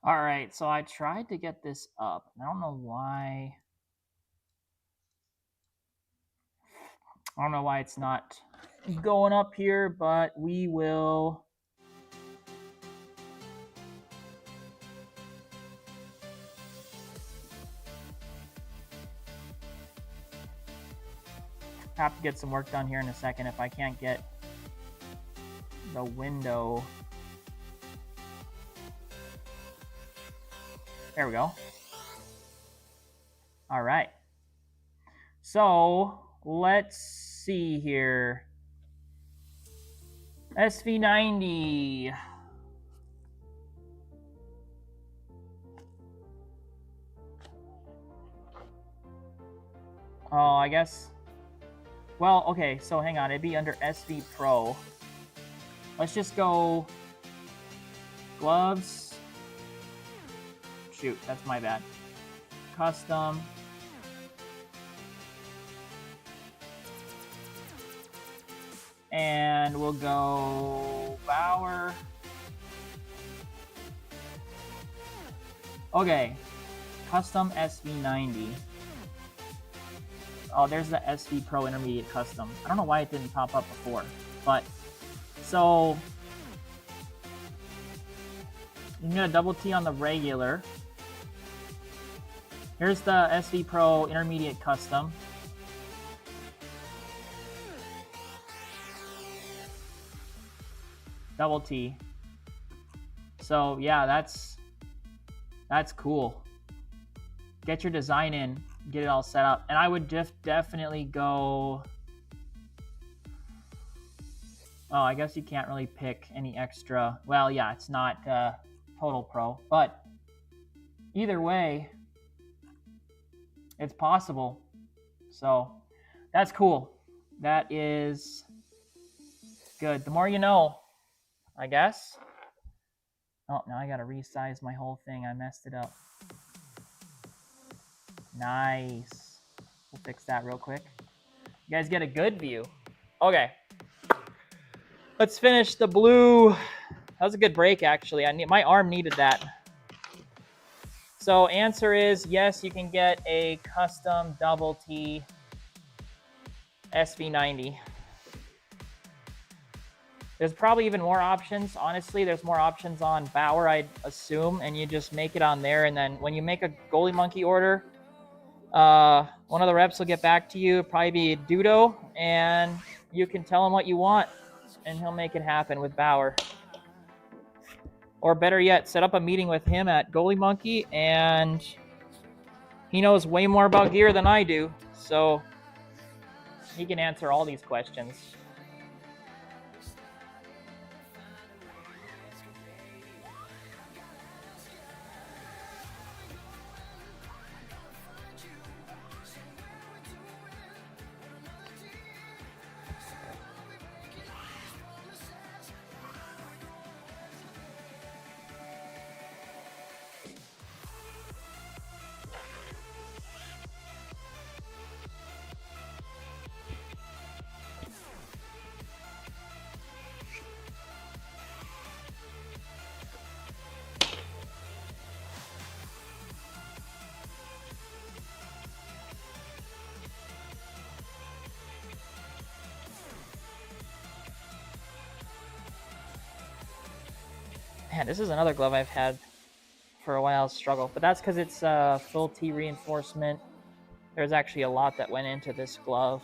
All right, so I tried to get this up. I don't know why. I don't know why it's not going up here, but we will. Have to get some work done here in a second if I can't get the window. There we go. All right. So let's see here. SV90. Oh, I guess. Well, okay, so hang on. It'd be under SV Pro. Let's just go gloves. Shoot, that's my bad. Custom. And we'll go Bauer. Okay, custom SV90. Oh, there's the SV Pro Intermediate Custom. I don't know why it didn't pop up before, but so you can get a double T on the regular. Here's the SV Pro Intermediate Custom. Double T. So yeah, that's cool. Get your design in, get it all set up. And I would definitely go... Oh, I guess you can't really pick any extra. Well, yeah, it's not Total Pro, but either way, it's possible. So that's cool. That is good. The more you know, I guess. Oh, now I gotta resize my whole thing. I messed it up. Nice. We'll fix that real quick. You guys get a good view. Okay. Let's finish the blue. That was a good break, actually. My arm needed that. So answer is yes, you can get a custom double T SV90. There's probably even more options. Honestly, there's more options on Bauer, I'd assume, and you just make it on there. And then when you make a Goalie Monkey order, one of the reps will get back to you, probably be Dudo, and you can tell him what you want, and he'll make it happen with Bauer. Or better yet, set up a meeting with him at Goalie Monkey, and he knows way more about gear than I do, so he can answer all these questions. Man, this is another glove I've had for a while struggle, but that's because it's full T reinforcement. There's actually a lot that went into this glove.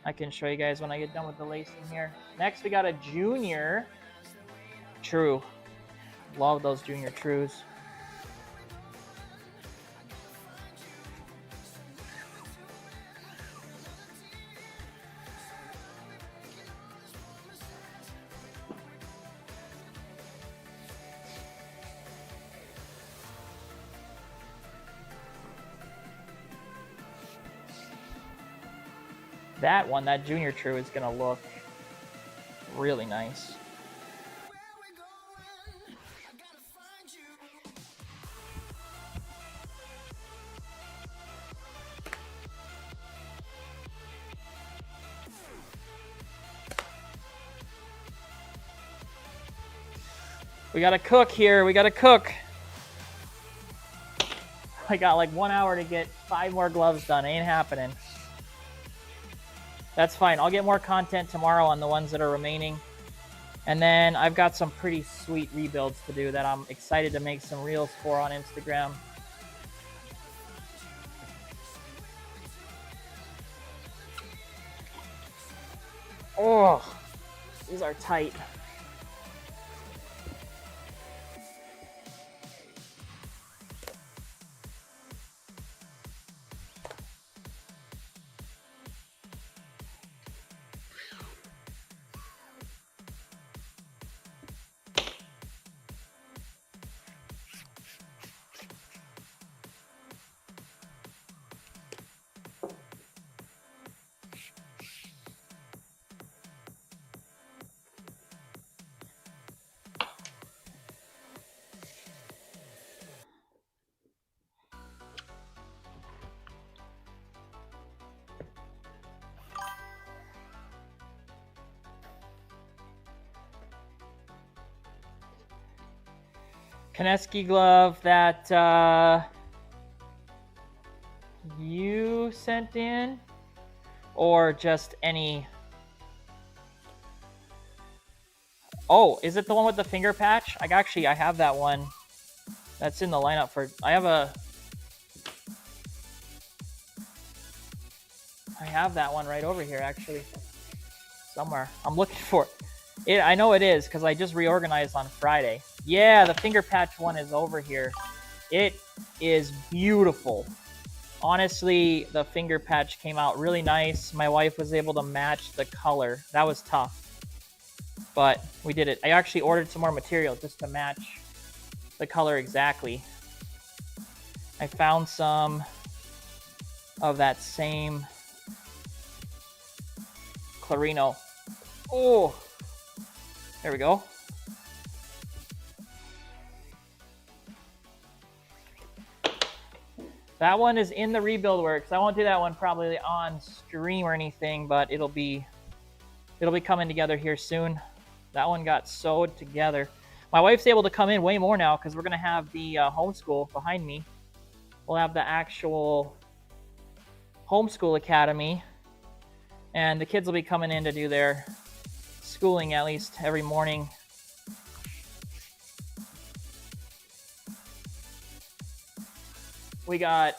I can show you guys when I get done with the lacing here. Next, we got a junior true. Love those junior trues. That one, that junior true, is gonna look really nice. We gotta cook here, we gotta cook. I got like 1 hour to get 5 more gloves done, ain't happening. That's fine, I'll get more content tomorrow on the ones that are remaining. And then I've got some pretty sweet rebuilds to do that I'm excited to make some reels for on Instagram. Oh, these are tight. Konecki glove that you sent in, or just any? Oh, is it the one with the finger patch? I have that one. That's in the lineup for. I have that one right over here actually, somewhere. I'm looking for it. I know it is because I just reorganized on Friday. Yeah, the finger patch one is over here. It is beautiful. Honestly, the finger patch came out really nice. My wife was able to match the color. That was tough, but we did it. I actually ordered some more material just to match the color exactly. I found some of that same Clarino. Oh, there we go. That one is in the rebuild works. I won't do that one probably on stream or anything, but it'll be coming together here soon. That one got sewed together. My wife's able to come in way more now because we're going to have the homeschool behind me. We'll have the actual homeschool academy, and the kids will be coming in to do their schooling at least every morning. We got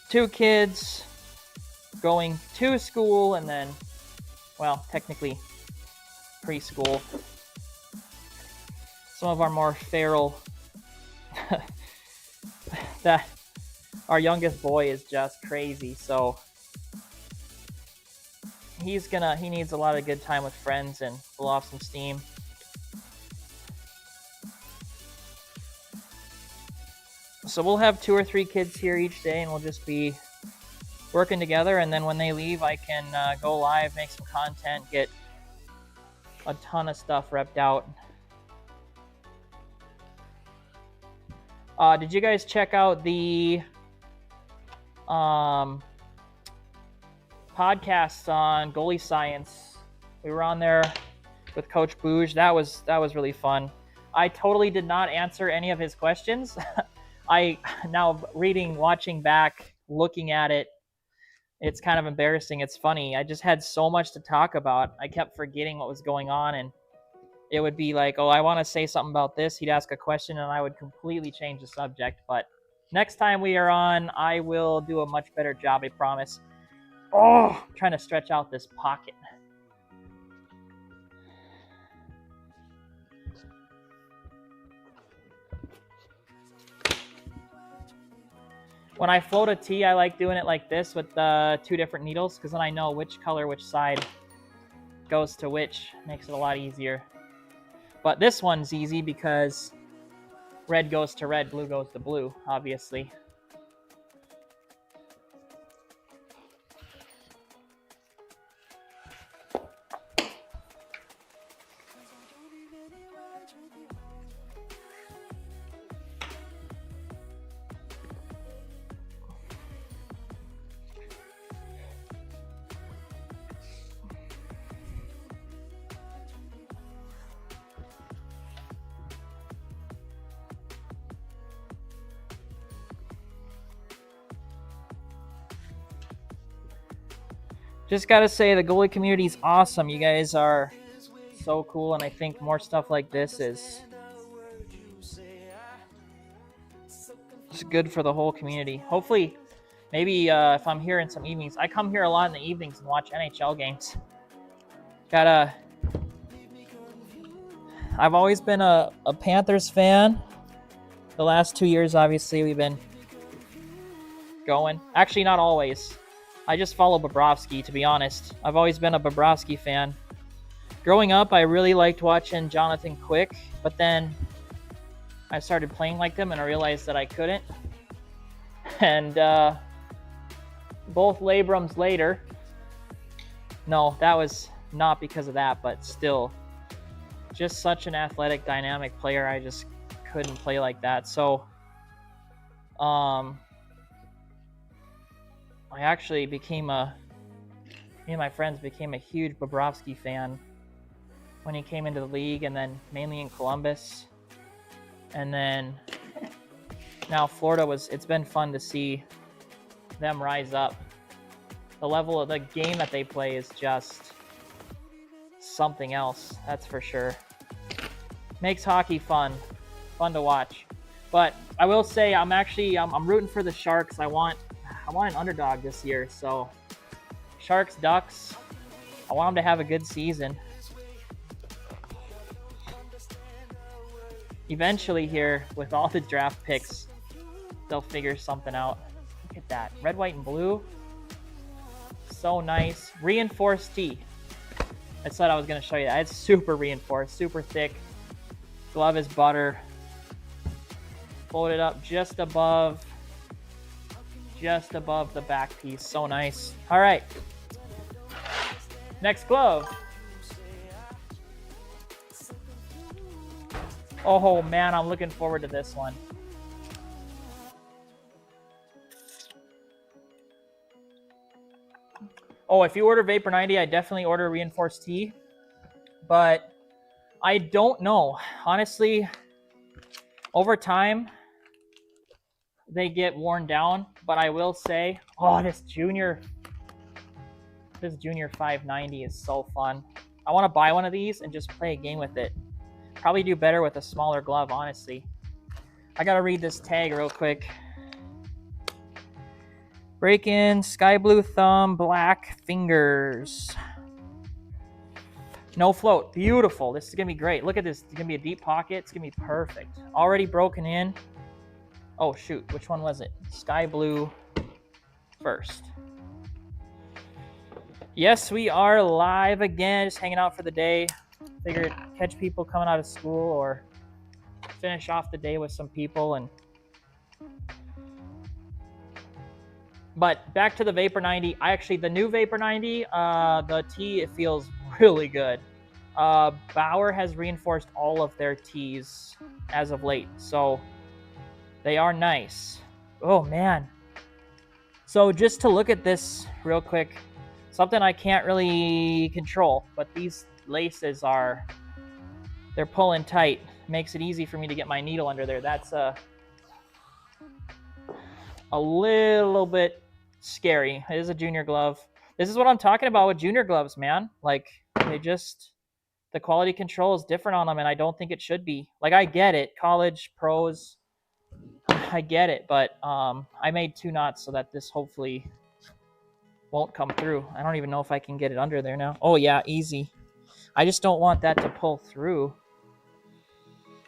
2 kids going to school and then, well, technically preschool. Some of our more feral that our youngest boy is just crazy, so he needs a lot of good time with friends and blow off some steam. So we'll have 2 or 3 kids here each day, and we'll just be working together. And then when they leave, I can go live, make some content, get a ton of stuff repped out. Did you guys check out the podcasts on goalie science? We were on there with Coach Bouge. That was really fun. I totally did not answer any of his questions. I now watching back, looking at it, it's kind of embarrassing. It's funny. I just had so much to talk about. I kept forgetting what was going on, and it would be like, oh, I want to say something about this. He'd ask a question, and I would completely change the subject. But next time we are on, I will do a much better job, I promise. Oh, I'm trying to stretch out this pocket. When I float a tee, I like doing it like this with the 2 different needles, because then I know which color, which side goes to which. Makes it a lot easier. But this one's easy because red goes to red, blue goes to blue, obviously. Just gotta say, the goalie community is awesome. You guys are so cool, and I think more stuff like this is just good for the whole community. Hopefully, maybe if I'm here in some evenings, I come here a lot in the evenings and watch NHL games. I've always been a Panthers fan. The last 2 years, obviously, we've been going. Actually, not always. I just follow Bobrovsky, to be honest. I've always been a Bobrovsky fan. Growing up, I really liked watching Jonathan Quick, but then I started playing like them and I realized that I couldn't. And both labrums later. No, that was not because of that, but still. Just such an athletic, dynamic player. I just couldn't play like that. So, I actually me and my friends became a huge Bobrovsky fan. when he came into the league, and then mainly in Columbus. And then now Florida it's been fun to see them rise up. The level of the game that they play is just something else, that's for sure. Makes hockey fun to watch. But I will say I'm rooting for the Sharks. I want an underdog this year. So Sharks, Ducks, I want them to have a good season. Eventually here, with all the draft picks, they'll figure something out. Look at that. Red, white, and blue. So nice. Reinforced tee. I said I was going to show you that. It's super reinforced, super thick. Glove is butter. Folded up just above the back piece. So nice. All right. Next glove. Oh man, I'm looking forward to this one. Oh, if you order Vapor 90, I definitely order reinforced tee. But I don't know. Honestly, over time, they get worn down. But I will say, oh, this junior 590 is so fun. I want to buy one of these and just play a game with it. Probably do better with a smaller glove, honestly. I gotta read this tag real quick. Break in, sky blue thumb, black fingers. No float, beautiful. This is gonna be great. Look at this, it's gonna be a deep pocket. It's gonna be perfect. Already broken in. Oh shoot, which one was it? Sky blue first. Yes, we are live again, just hanging out for the day. Figured catch people coming out of school or finish off the day with some people. But back to the Vapor 90. The new Vapor 90, the tee, it feels really good. Bauer has reinforced all of their tees as of late, so they are nice. Oh man. So just to look at this real quick, something I can't really control, but these laces they're pulling tight. Makes it easy for me to get my needle under there. That's a little bit scary. It is a junior glove. This is what I'm talking about with junior gloves, man. Like, the quality control is different on them, and I don't think it should be. Like, I get it. College, pros, I get it. But I made 2 knots so that this hopefully won't come through. I don't even know if I can get it under there now. Oh, yeah, easy. I just don't want that to pull through.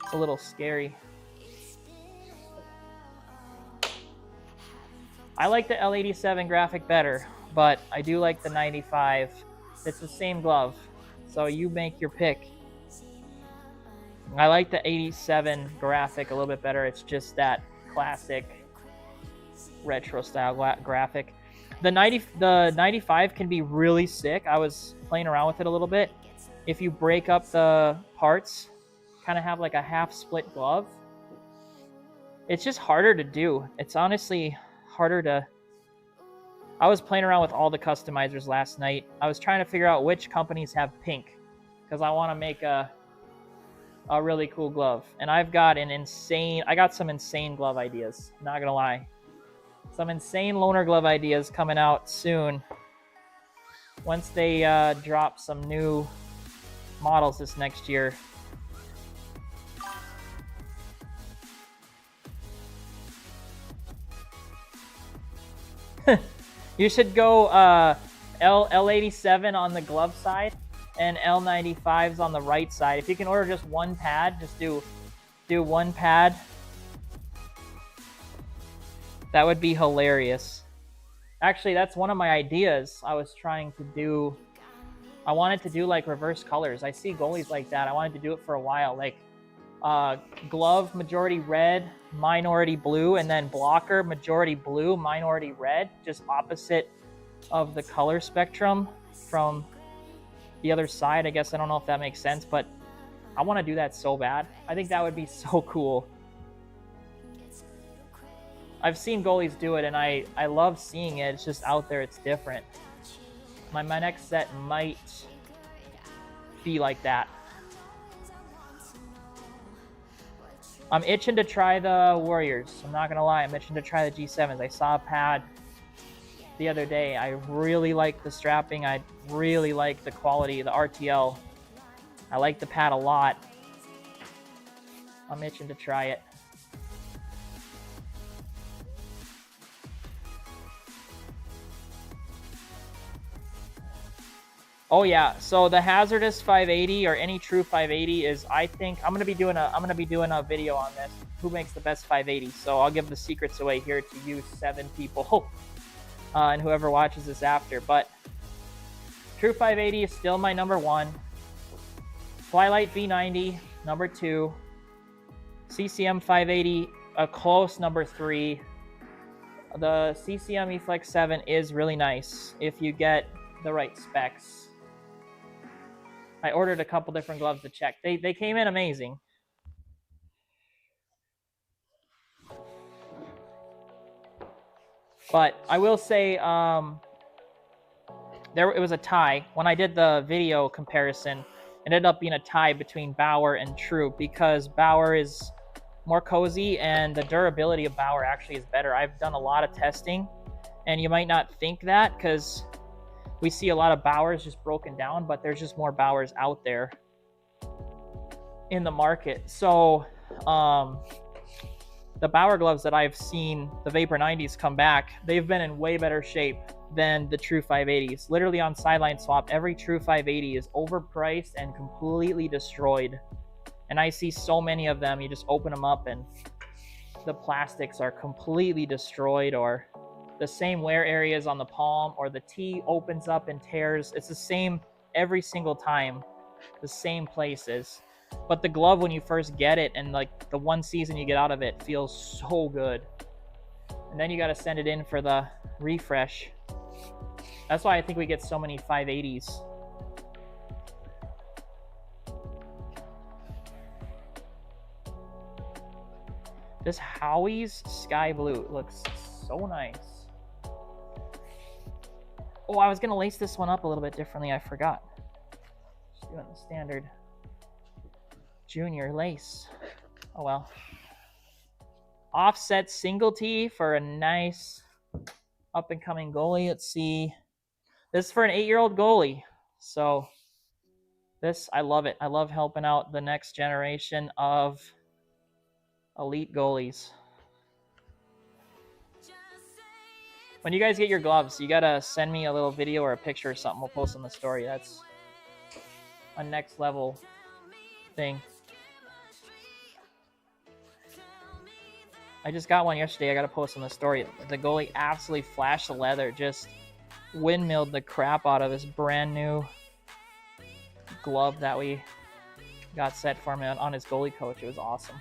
It's a little scary. I like the L87 graphic better, but I do like the 95. It's the same glove, so you make your pick. I like the 87 graphic a little bit better. It's just that classic retro style graphic. The 95 can be really sick. I was playing around with it a little bit. If you break up the parts, kind of have like a half split glove. It's just harder to do. It's honestly harder to... I was playing around with all the customizers last night. I was trying to figure out which companies have pink, because I want to make a really cool glove. And I got some insane glove ideas, not gonna lie. Some insane loaner glove ideas coming out soon once they drop some new models this next year. You should go L87 on the glove side and L95s on the right side. If you can order just one pad, just do one pad. That would be hilarious. Actually, that's one of my ideas I was trying to do. I wanted to do like reverse colors. I see goalies like that. I wanted to do it for a while. Like glove majority red, minority blue, and then blocker majority blue, minority red, just opposite of the color spectrum from the other side. I guess I don't know if that makes sense, but I want to do that so bad. I think that would be so cool. I've seen goalies do it, and I love seeing it. It's just out there, it's different. My next set might be like that. I'm itching to try the Warriors. I'm not gonna lie, I'm itching to try the G7s. I saw a pad the other day. I really like the strapping. I really like the quality, the RTL. I like the pad a lot. I'm itching to try it. Oh yeah, so the hazardous 580 or any true 580 is, I think I'm gonna be doing a video on this. Who makes the best 580? So I'll give the secrets away here to you 7 people, and whoever watches this after. But true 580 is still my number 1. Twilight V90 number 2. CCM 580 a close number 3. The CCM E-Flex 7 is really nice if you get the right specs. I ordered a couple different gloves to check. They came in amazing. But I will say, it was a tie. When I did the video comparison, it ended up being a tie between Bauer and True because Bauer is more cozy and the durability of Bauer actually is better. I've done a lot of testing, and you might not think that because we see a lot of Bauers just broken down, but there's just more Bauers out there in the market. So the Bauer gloves that I've seen, the Vapor 90s come back, they've been in way better shape than the True 580s. Literally on Sideline Swap, every True 580 is overpriced and completely destroyed. And I see so many of them, you just open them up and the plastics are completely destroyed, or the same wear areas on the palm, or the T opens up and tears. It's the same every single time, the same places. But the glove, when you first get it and like the one season you get out of it, feels so good. And then you got to send it in for the refresh. That's why I think we get so many 580s. This Howie's Sky Blue looks so nice. Oh, I was going to lace this one up a little bit differently. I forgot. Just doing the standard junior lace. Oh well. Offset single tee for a nice up and coming goalie. Let's see. This is for an 8-year-old goalie. So this, I love it. I love helping out the next generation of elite goalies. When you guys get your gloves, you gotta send me a little video or a picture or something. We'll post on the story. That's a next level thing. I just got one yesterday. I gotta post on the story. The goalie absolutely flashed the leather, just windmilled the crap out of this brand new glove that we got set for him on his goalie coach. It was awesome.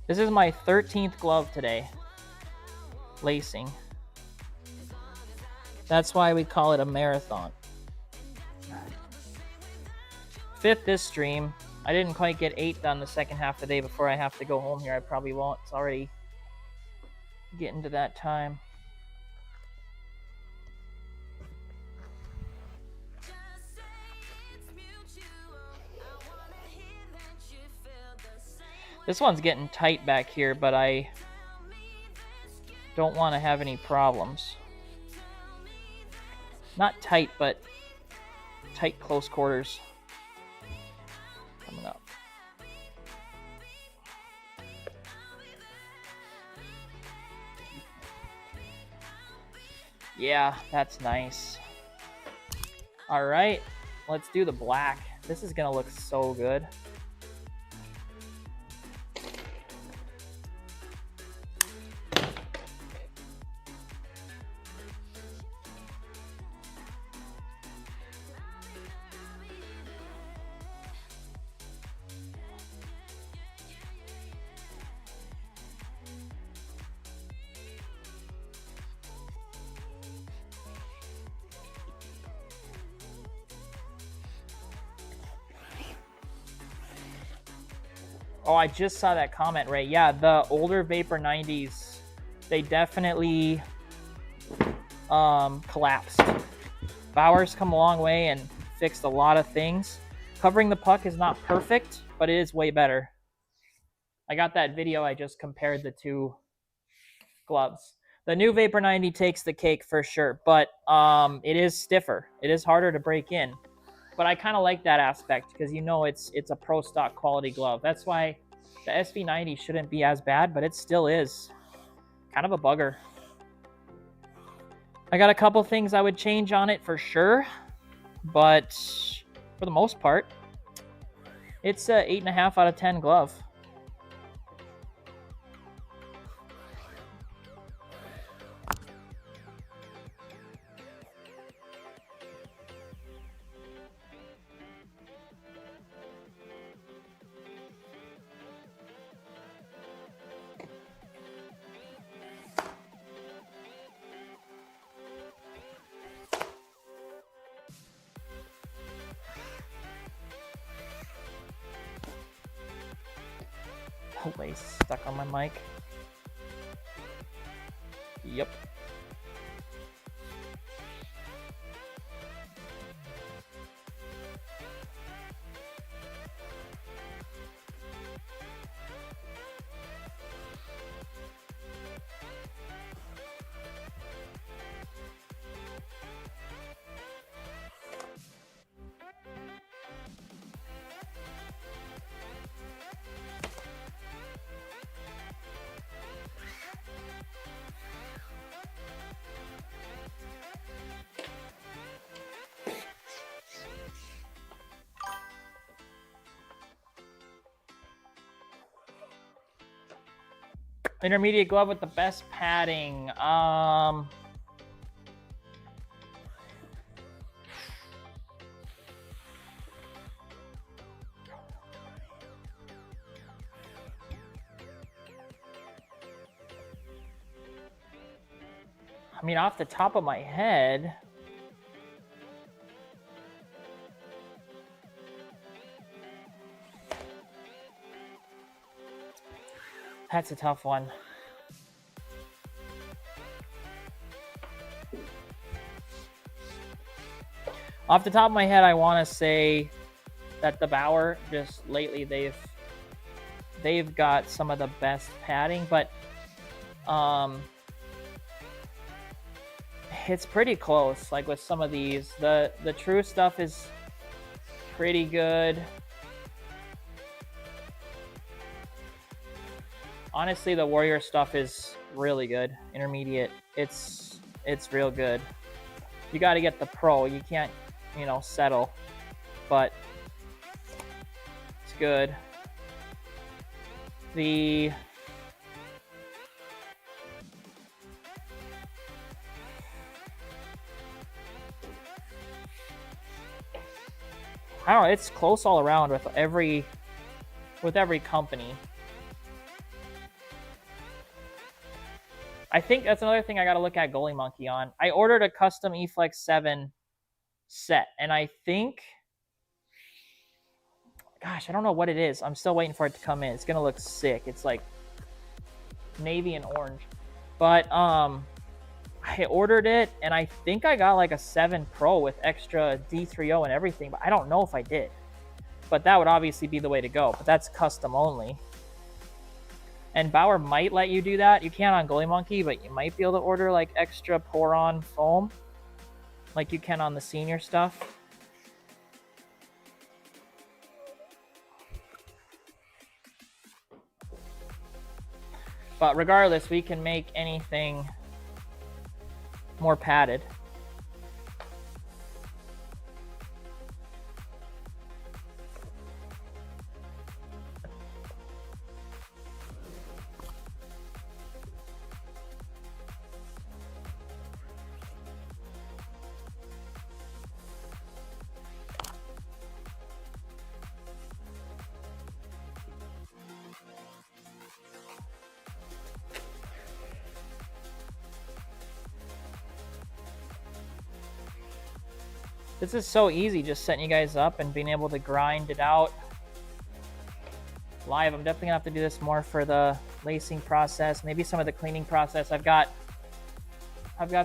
This is my 13th glove today, lacing. That's why we call it a marathon. 5th this stream. I didn't quite get 8 done the second half of the day before I have to go home here. I probably won't. It's already getting to that time. This one's getting tight back here, but I don't want to have any problems. Not tight, but tight close quarters coming up. Yeah, that's nice. All right, let's do the black. This is gonna look so good. Oh, I just saw that comment, Ray. Yeah, the older Vapor 90s, they definitely collapsed. Bauer's come a long way and fixed a lot of things. Covering the puck is not perfect, but it is way better. I got that video. I just compared the two gloves. The new Vapor 90 takes the cake for sure, but it is stiffer. It is harder to break in. But I kind of like that aspect because you know it's a pro stock quality glove. That's why the SV90 shouldn't be as bad, but it still is kind of a bugger. I got a couple things I would change on it for sure, but for the most part, it's a 8.5 out of 10 glove. Oh, lace stuck on my mic. Yep. Intermediate glove with the best padding. I mean, off the top of my head, that's a tough one. Off the top of my head, I want to say that the Bauer, just lately, they've got some of the best padding, but it's pretty close. Like with some of these, the True stuff is pretty good. Honestly, the Warrior stuff is really good. Intermediate, it's real good. You got to get the Pro. You can't, settle, but it's good. I don't know, it's close all around with every company. I think that's another thing I got to look at Goalie Monkey on. I ordered a custom eFlex 7 set, and I think, gosh, I don't know what it is. I'm still waiting for it to come in. It's going to look sick. It's like navy and orange. But I ordered it, and I think I got like a 7 Pro with extra D3O and everything, but I don't know if I did. But that would obviously be the way to go. But that's custom only. And Bauer might let you do that. You can't on Goalie Monkey, but you might be able to order like extra pour-on foam like you can on the senior stuff. But regardless, we can make anything more padded. This is so easy, just setting you guys up and being able to grind it out. live. I'm definitely gonna have to do this more for the lacing process, maybe some of the cleaning process. I've got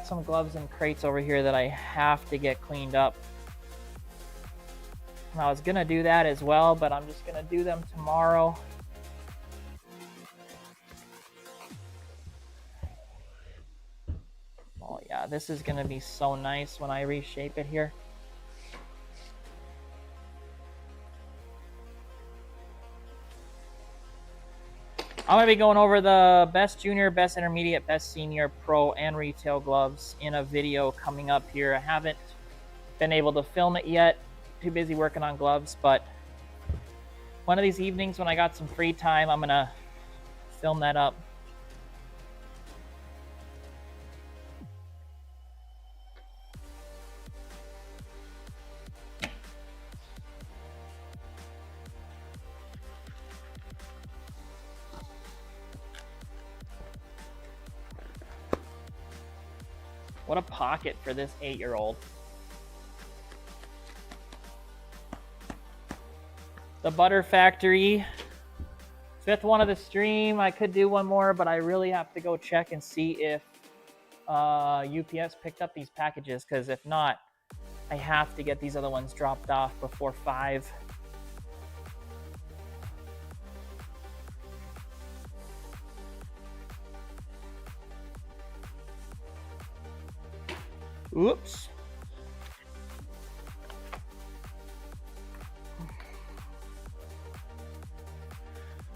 some gloves and crates over here that I have to get cleaned up. And I was gonna do that as well, but I'm just gonna do them tomorrow. Oh yeah, this is gonna be so nice when I reshape it here. I'm gonna be going over the best junior, best intermediate, best senior, pro, and retail gloves in a video coming up here. I haven't been able to film it yet. Too busy working on gloves, but one of these evenings when I got some free time, I'm gonna film that up. What a pocket for this 8-year-old. The Butter Factory. 5th one of the stream. I could do one more, but I really have to go check and see if UPS picked up these packages, because if not, I have to get these other ones dropped off before 5. Oops.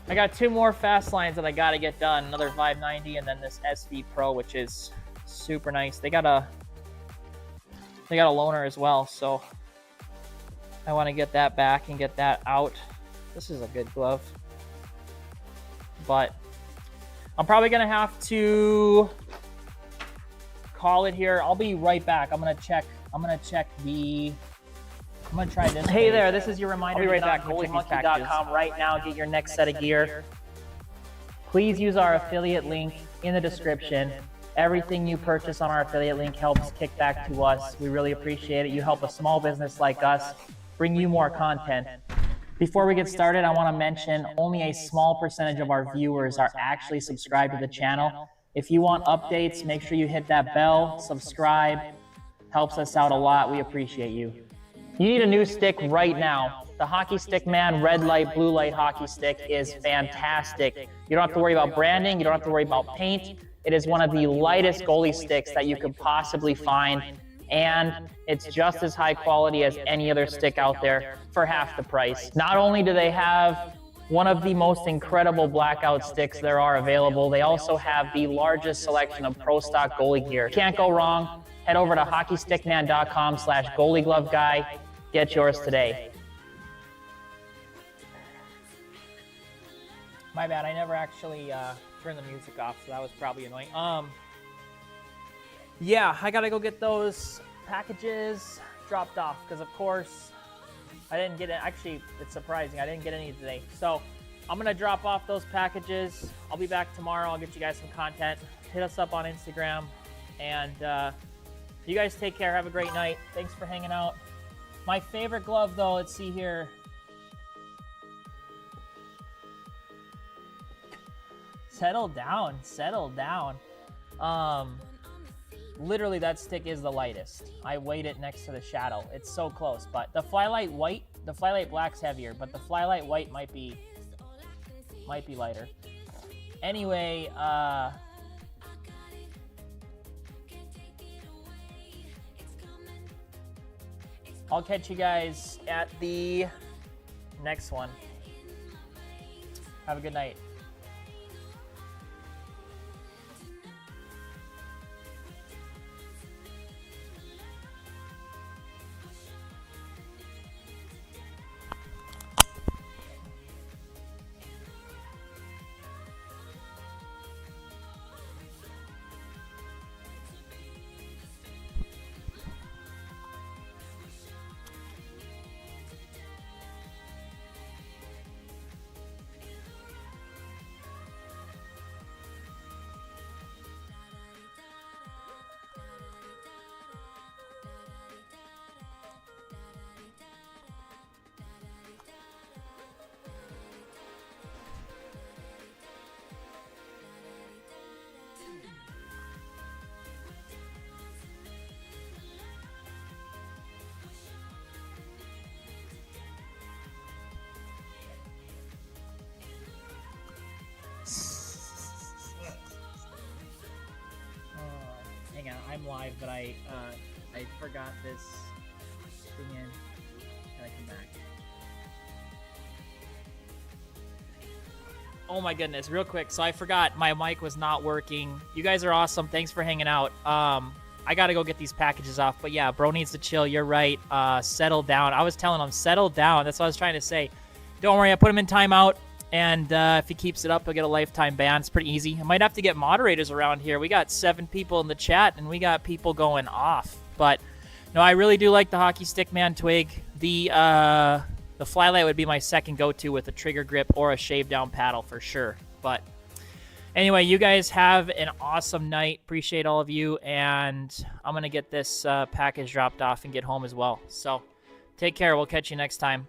I got 2 more fast lines that I got to get done. Another 590 and then this SV Pro, which is super nice. They got a loaner as well, so I want to get that back and get that out. This is a good glove, but I'm probably gonna have to call it here. I'll be right back. I'm gonna try this. Hey there, this is your reminder. I'll be right back. GoalieMonkey.com right now. Get your next set of gear. Please use our affiliate link in the description. Everything you purchase on our affiliate link helps kick back to us. We really appreciate it. You help a small business like us bring you more content. Before we get started, I want to mention only a small percentage of our viewers are actually subscribed to the channel. If you want updates, make sure you hit that bell, subscribe. Helps us out a lot. We appreciate you. You need a new stick right now. The Hockey Stick Man red light, blue light hockey stick is fantastic. You don't have to worry about branding. You don't have to worry about paint. It is one of the lightest goalie sticks that you could possibly find, and it's just as high quality as any other stick out there for half the price. Not only do they have one of the most incredible blackout sticks there are available, they also have the largest selection of pro stock goalie gear. Can't go wrong. Head over to hockeystickman.com/goaliegloveguy. Get yours today. My bad, I never actually turned the music off, so that was probably annoying. Yeah, I gotta go get those packages dropped off, because of course I didn't get it. Actually, it's surprising, I didn't get any today. So I'm gonna drop off those packages. I'll be back tomorrow. I'll get you guys some content. Hit us up on Instagram, and you guys take care. Have a great night. Thanks for hanging out. My favorite glove, though, let's see here. Settle down, settle down. Literally, that stick is the lightest. I weighed it next to the Shadow. It's so close, but the Flylight White, the Flylight Black's heavier, but the Flylight White might be lighter. Anyway, I'll catch you guys at the next one. Have a good night. hang on, I'm live, but I forgot this thing in. Gotta come back. Oh my goodness, real quick. So I forgot my mic was not working. You guys are awesome. Thanks for hanging out. I gotta go get these packages off. But yeah, bro needs to chill. You're right. Settle down. I was telling him, settle down. That's what I was trying to say. Don't worry, I put him in timeout. And if he keeps it up, he'll get a lifetime ban. It's pretty easy. I might have to get moderators around here. We got 7 people in the chat, and we got people going off. But no, I really do like the hockey stick, man. Twig. The Flylight would be my second go-to with a trigger grip or a shave-down paddle for sure. But anyway, you guys have an awesome night. Appreciate all of you. And I'm going to get this package dropped off and get home as well. So take care. We'll catch you next time.